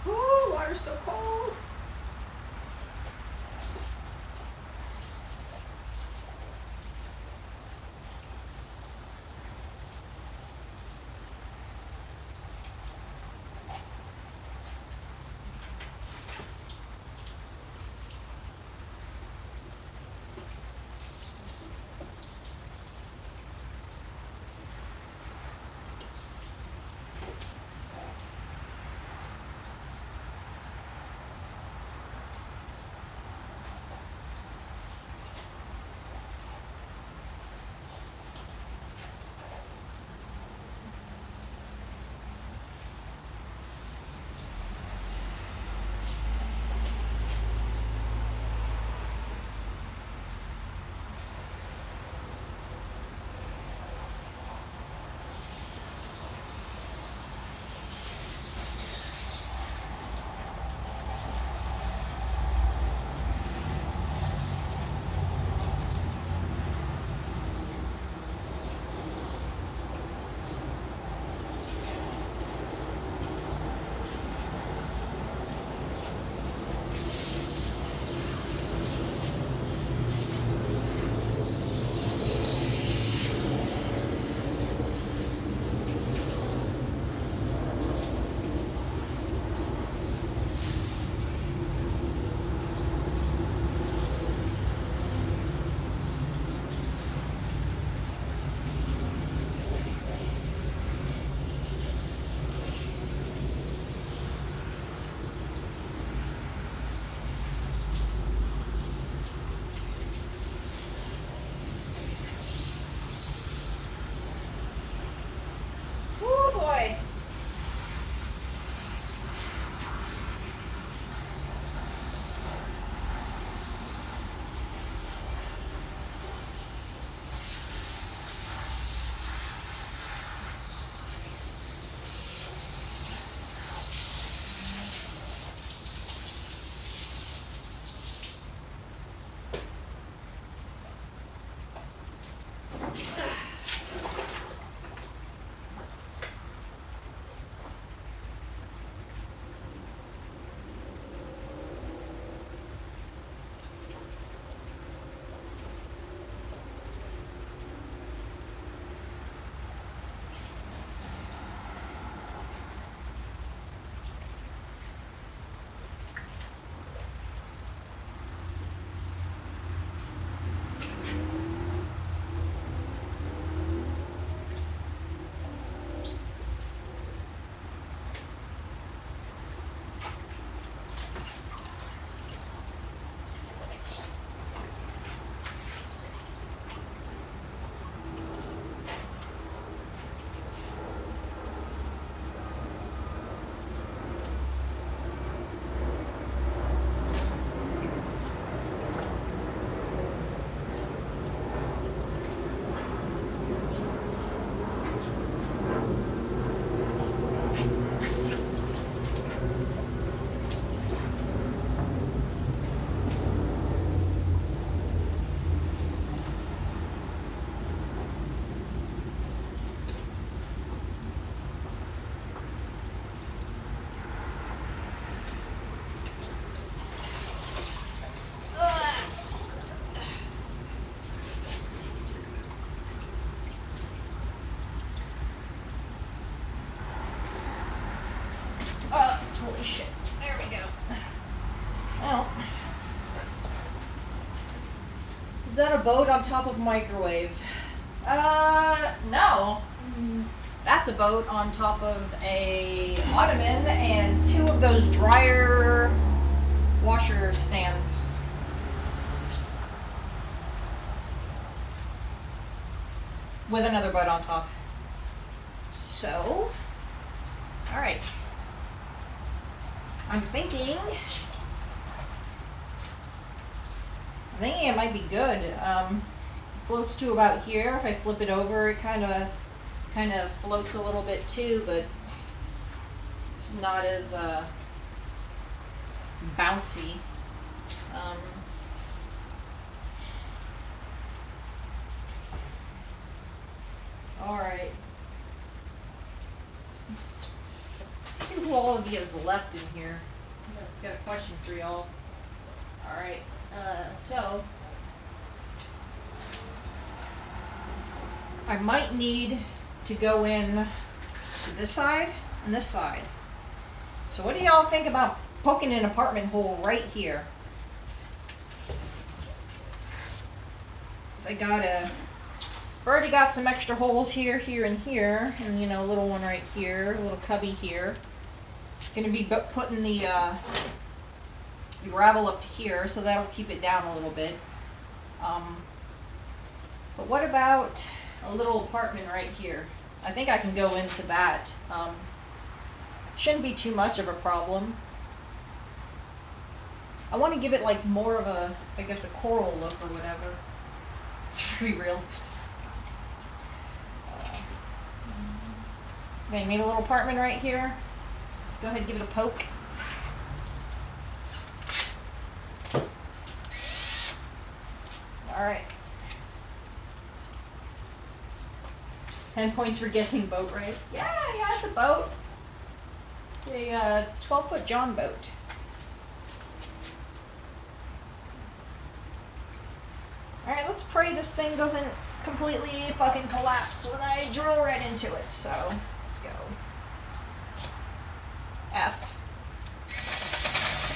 Ooh, water's so cold. Is that a boat on top of a microwave? No. That's a boat on top of a ottoman and 2 of those dryer washer stands. With another boat on top. So, alright. I'm thinking it might be good. Floats to about here. If I flip it over, it kind of floats a little bit too, but it's not as bouncy. All right. Let's see who all of you is left in here. I've got a question for y'all. All right. So I might need to go in to this side and this side. So what do y'all think about poking an apartment hole right here? 'Cause I've already got some extra holes here, here, and here, and you know, a little one right here, a little cubby here. Gonna be putting the gravel up to here, so that'll keep it down a little bit. But what about a little apartment right here? I think I can go into that. Shouldn't be too much of a problem. I want to give it like more of a, I guess, a coral look or whatever. It's very realistic. Okay, made a little apartment right here. Go ahead and give it a poke. Alright. 10 points for guessing boat, right? Yeah, it's a boat. It's a 12-foot John boat. Alright, let's pray this thing doesn't completely fucking collapse when I drill right into it. So, let's go. F.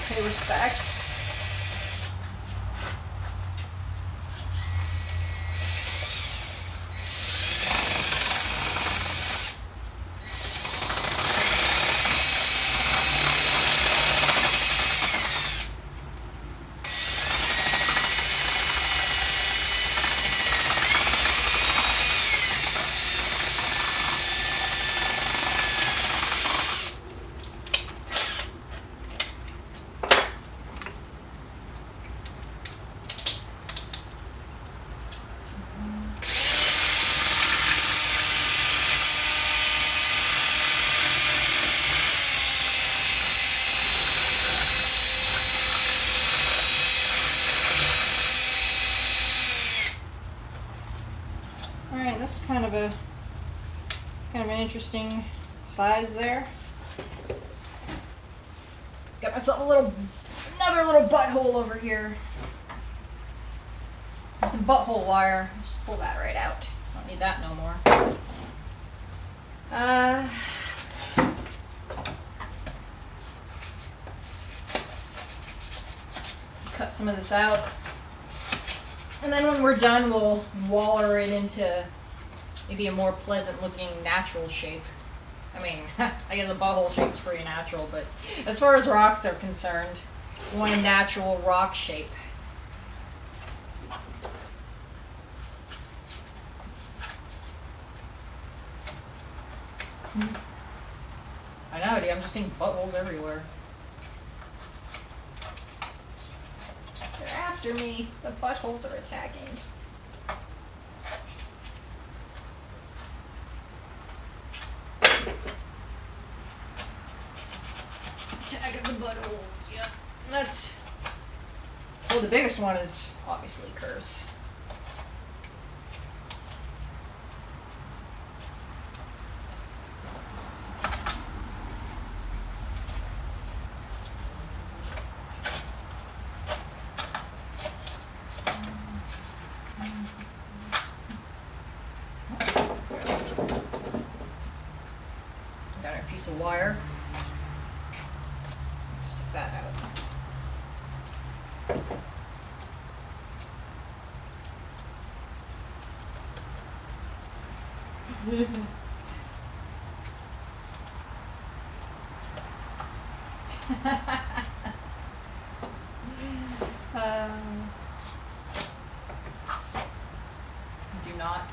Pay respects. Kind of an interesting size there. Got myself another little butthole over here. And some butthole wire. Just pull that right out. Don't need that no more. Cut some of this out. And then when we're done, we'll waller it into maybe a more pleasant looking natural shape. I mean, I guess the butthole shape is pretty natural, but as far as rocks are concerned, we want a natural rock shape. I know, dude, I'm just seeing buttholes everywhere. They're after me. The buttholes are attacking. Attack of the buttholes, yep. And that's... Well, the biggest one is obviously Curse. Got our piece of wire. Stick that out. Do not.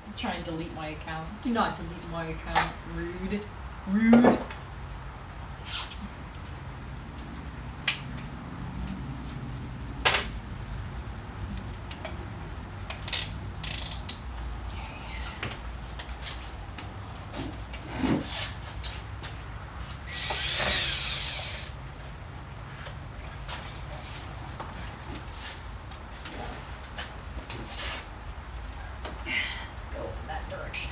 I'm trying to delete my account. Do not delete my account. Rude. Rude. Let's go in that direction.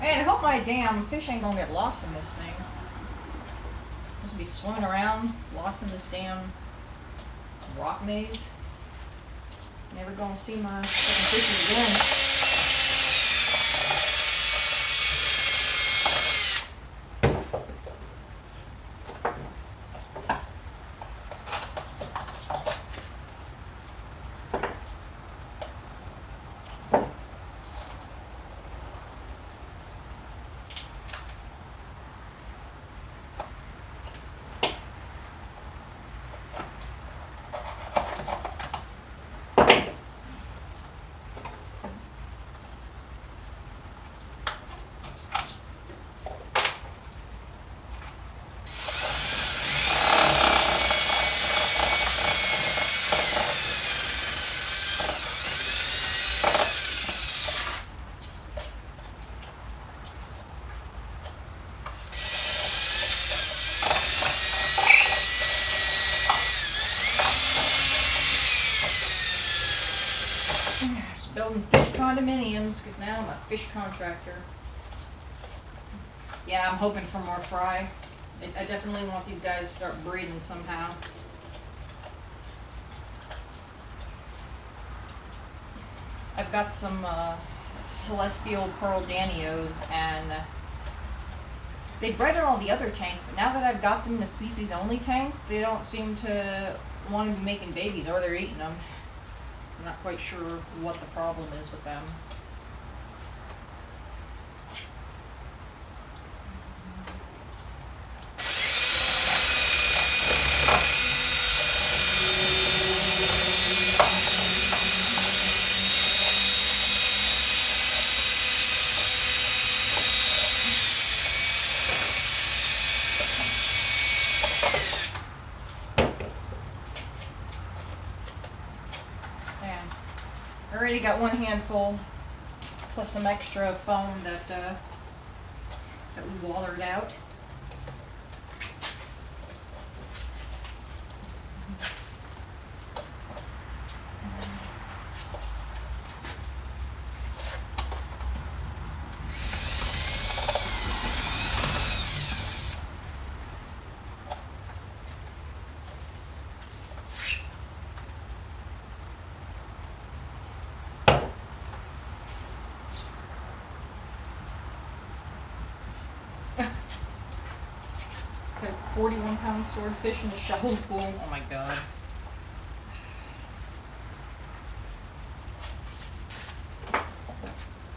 Man, I hope my damn fish ain't gonna get lost in this thing. I'm supposed to be swimming around, lost in this damn rock maze. Never gonna see my fucking fishes again. Just building fish condominiums because now I'm a fish contractor. Yeah, I'm hoping for more fry. I definitely want these guys to start breeding somehow. I've got some celestial pearl danios, and they bred in all the other tanks, but now that I've got them in a species only tank, they don't seem to want to be making babies, or they're eating them. I'm not quite sure what the problem is with them. I already got one handful, plus some extra foam that we watered out. Got a 41-pound swordfish in a shallow pool. Oh my god.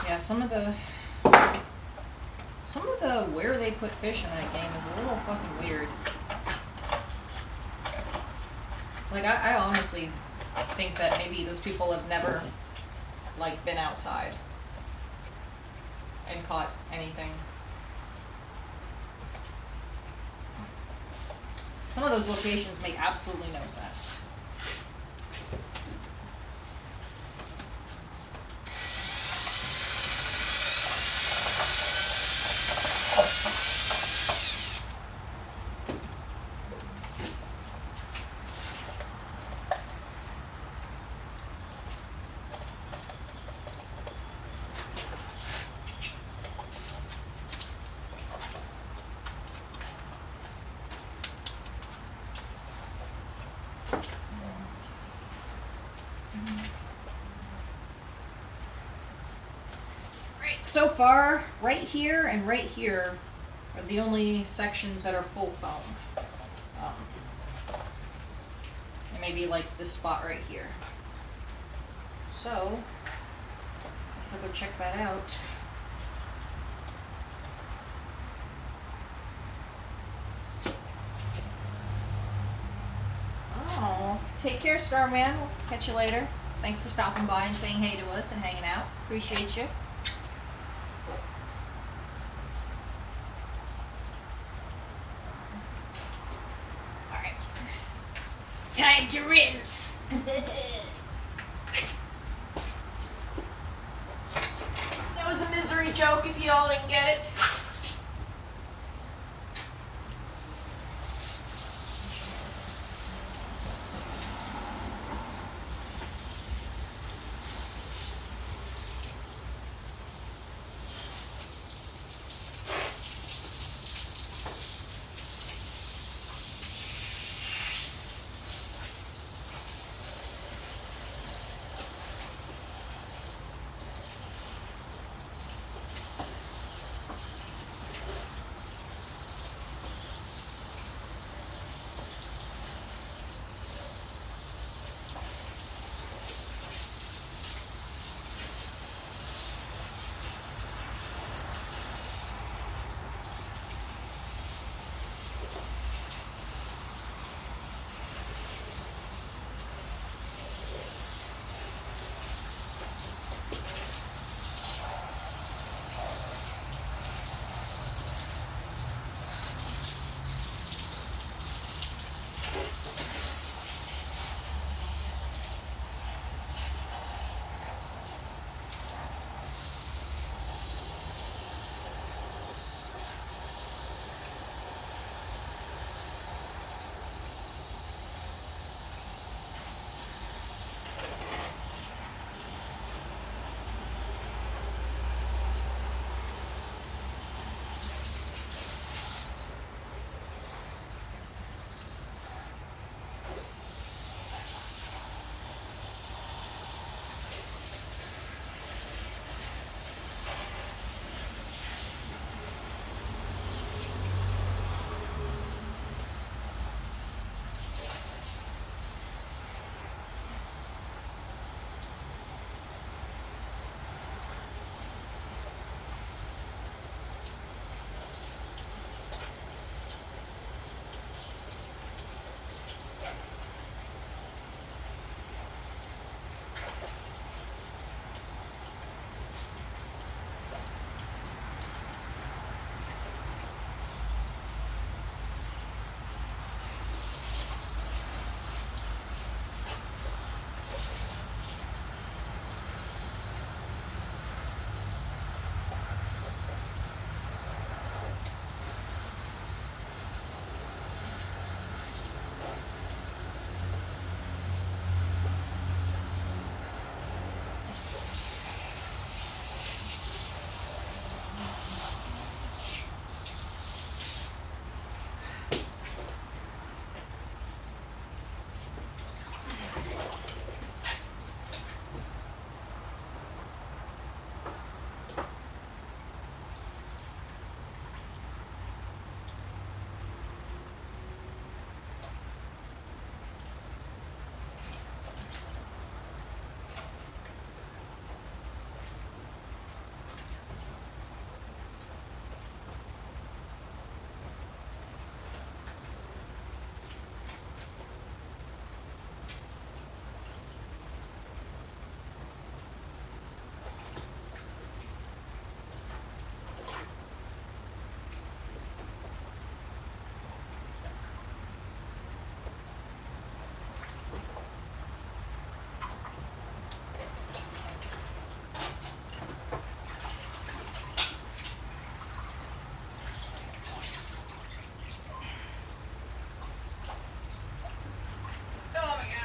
Yeah, some of the where they put fish in that game is a little fucking weird. Like, I honestly think that maybe those people have never, like, been outside and caught anything. Some of those locations make absolutely no sense. so far, right here and right here are the only sections that are full foam. And maybe like this spot right here. So, let's go check that out. Oh, take care, Starman. We'll catch you later. Thanks for stopping by and saying hey to us and hanging out. Appreciate you. Alright. Time to rinse. That was a misery joke if y'all didn't get it.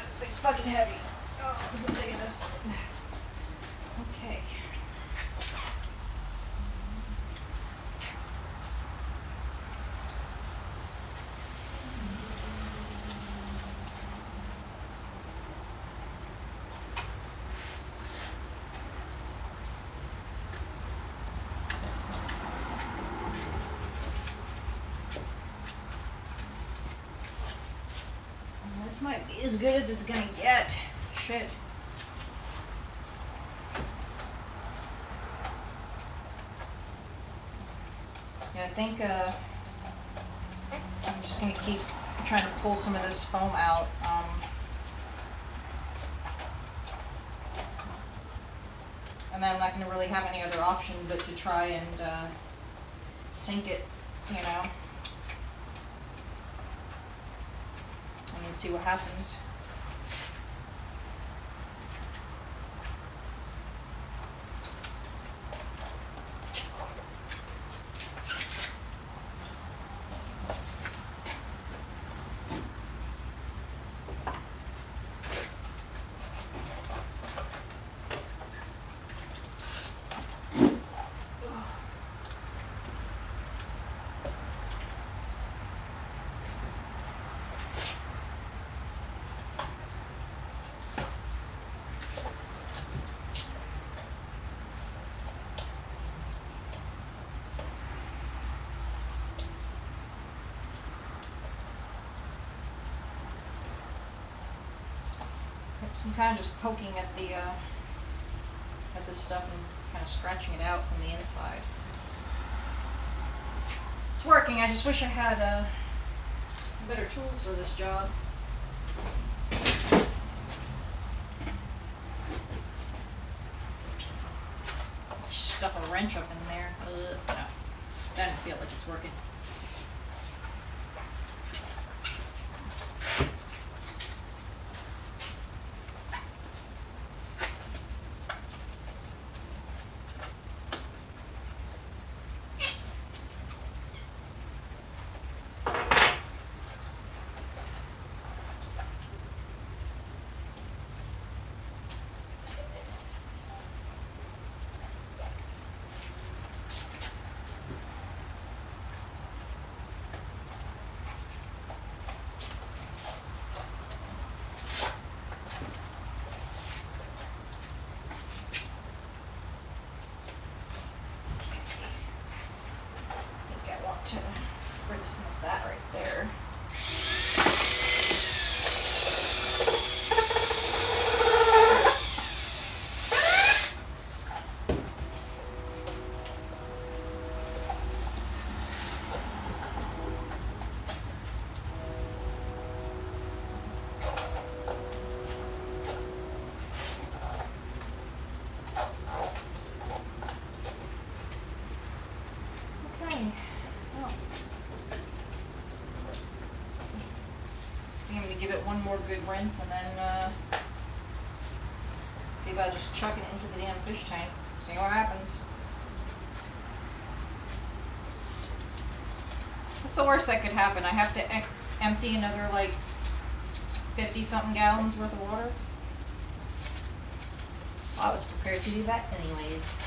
This thing's fucking heavy. Oh, I'm so sick of this. Okay. This might be as good as it's gonna get. Shit. Yeah, I think I'm just gonna keep trying to pull some of this foam out. And then I'm not gonna really have any other option but to try and sink it, you know. I mean, see what happens. So I'm kind of just poking at this stuff and kind of scratching it out from the inside. It's working. I just wish I had some better tools for this job. Stuff a wrench up in there. No, doesn't feel like it's working. To bring some of that right there. Okay. I'm going to give it one more good rinse and then see about just chucking it into the damn fish tank. See what happens. What's the worst that could happen? I have to empty another like 50-something gallons worth of water. Well, I was prepared to do that anyways.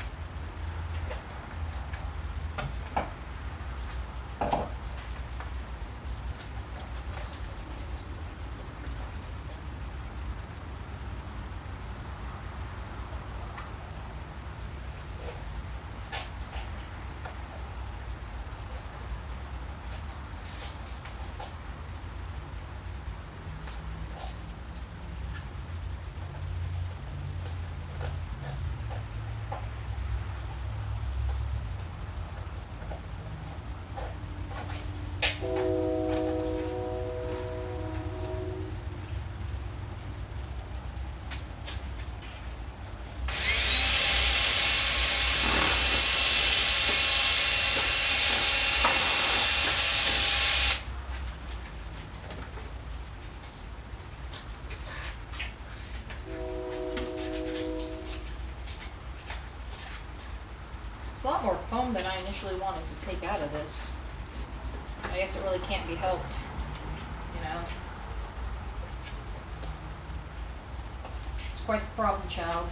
It's a lot more foam than I initially wanted to take out of this. I guess it really can't be helped, you know. It's quite the problem child.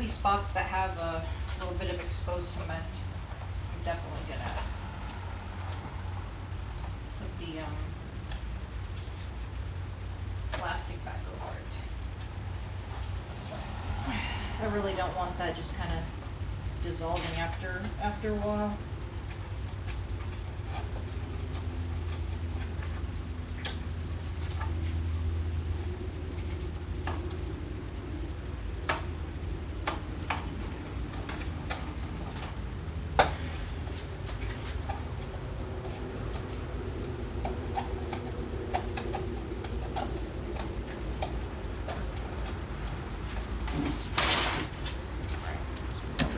these spots that have a little bit of exposed cement, I'm definitely gonna put the plastic back over it. I really don't want that just kind of dissolving after a while.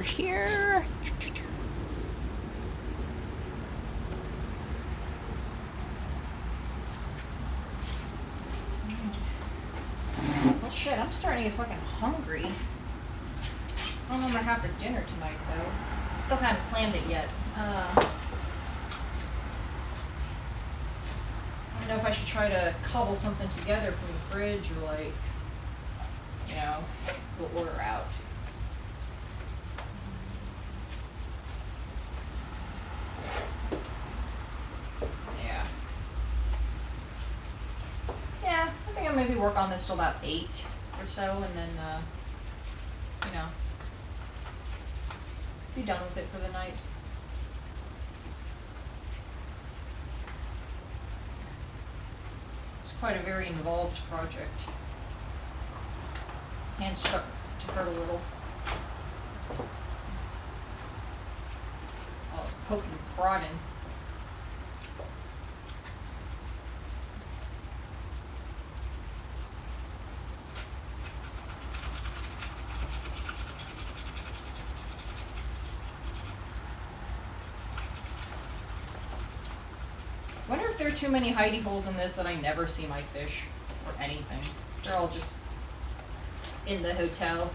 Here. Well, shit, I'm starting to get fucking hungry. I don't know what I'm gonna have for dinner tonight, though. Still haven't planned it yet. I don't know if I should try to cobble something together from the fridge or, like, you know, go order out. Maybe work on this till about 8 or so, and then, you know, be done with it for the night. It's quite a very involved project. Hands start to hurt a little. All this poking and prodding. Wonder if there are too many hidey holes in this that I never see my fish or anything. They're all just in the hotel.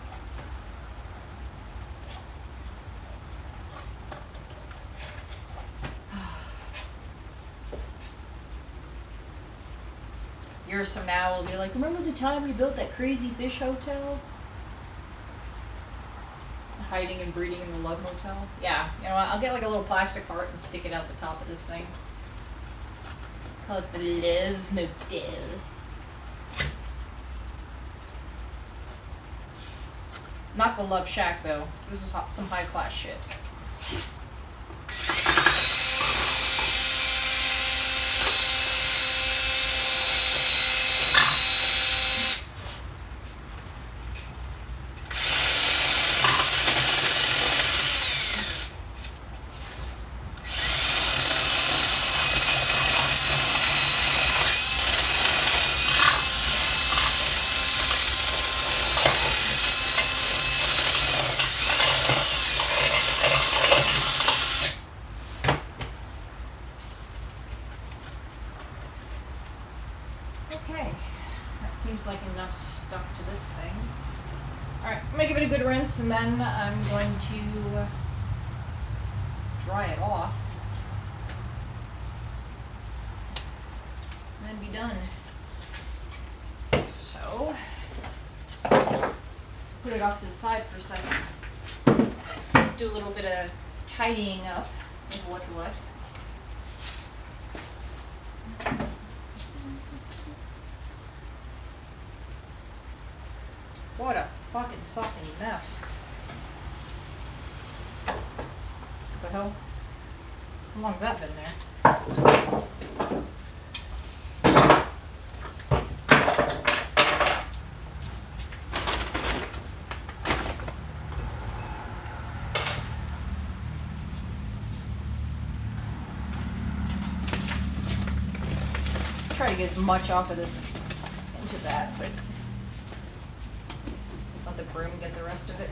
Years from now, we'll be like, remember the time we built that crazy fish hotel? Hiding and breeding in the Love Motel? Yeah, you know what? I'll get like a little plastic heart and stick it out the top of this thing. Call it the Love Motel. Not the Love Shack, though. This is some high-class shit. Okay, that seems like enough stuff to this thing. Alright, I'm gonna give it a good rinse and then I'm going to dry it off. And then be done. So, put it off to the side for a second. Do a little bit of tidying up with what. What a fucking sucking mess. What the hell? How long's that been there? Try to get as much off of this into that, but let the broom get the rest of it.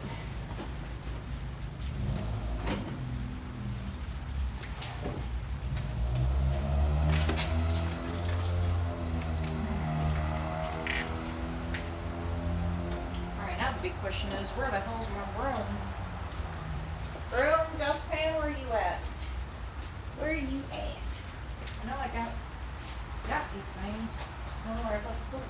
Alright, now the big question is, where the hell's my broom? Broom, dustpan, where are you at? Where are you at? I know I got these things. I don't know where I'd like to put them.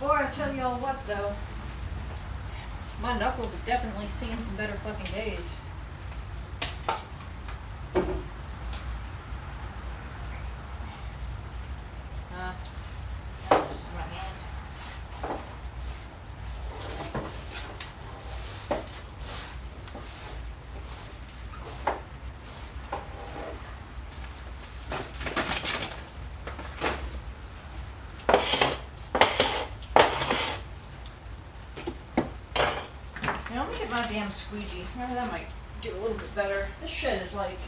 Boy, I tell y'all what though, my knuckles have definitely seen some better fucking days. This is my hand. Now, let me get my damn squeegee. Maybe that might do a little bit better. This shit is like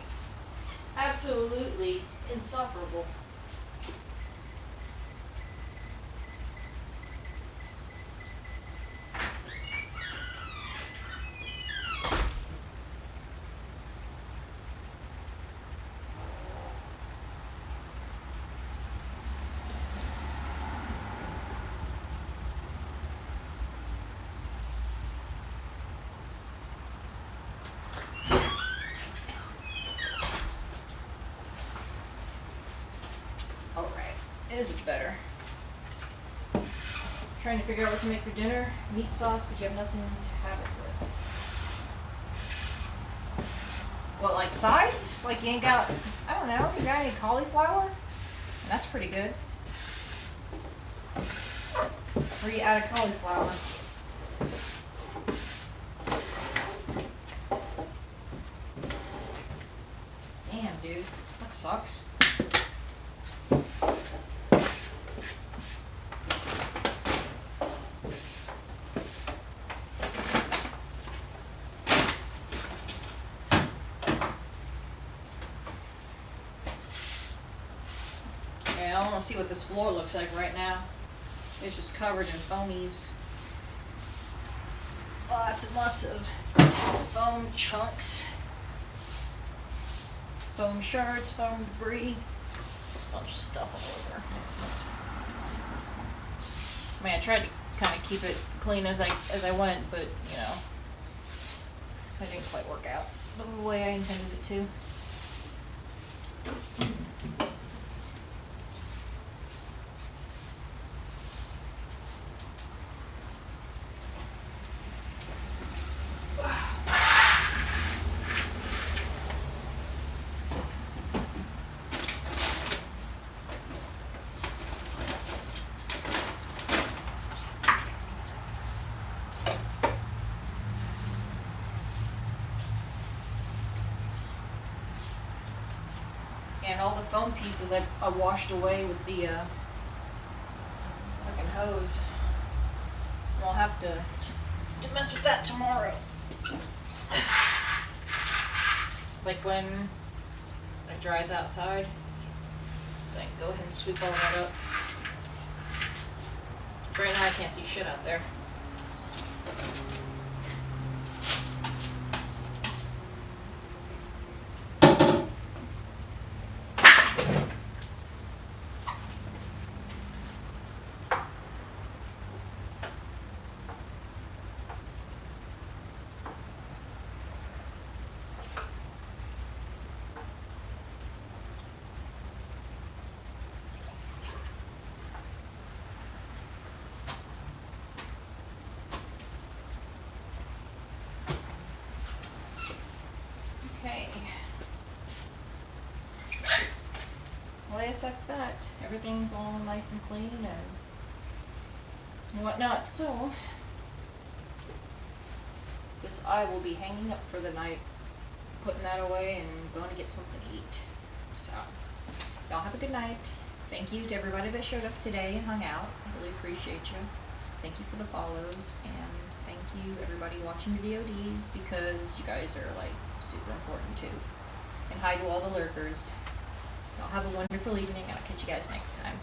absolutely insufferable. Is it better? Trying to figure out what to make for dinner. Meat sauce, but you have nothing to have it with. What, like sides? Like you ain't got, I don't know, you got any cauliflower? That's pretty good. Or you add a cauliflower. Damn, dude. That sucks. I want to see what this floor looks like right now. It's just covered in foamies. Lots and lots of foam chunks. Foam shards, foam debris. A bunch of stuff all over. I mean, I tried to kind of keep it clean as I went, but you know, that didn't quite work out the way I intended it to. And all the foam pieces I washed away with the fucking hose. And I'll have to mess with that tomorrow. Like when it dries outside, then go ahead and sweep all that up. Right now I can't see shit out there. Okay. Well, I guess that's that. Everything's all nice and clean and whatnot. So, guess I will be hanging up for the night, putting that away and going to get something to eat. So, y'all have a good night. Thank you to everybody that showed up today and hung out. I really appreciate you. Thank you for the follows, and thank you everybody watching the VODs, because you guys are like super important too. And hi to all the lurkers. Y'all have a wonderful evening, and I'll catch you guys next time.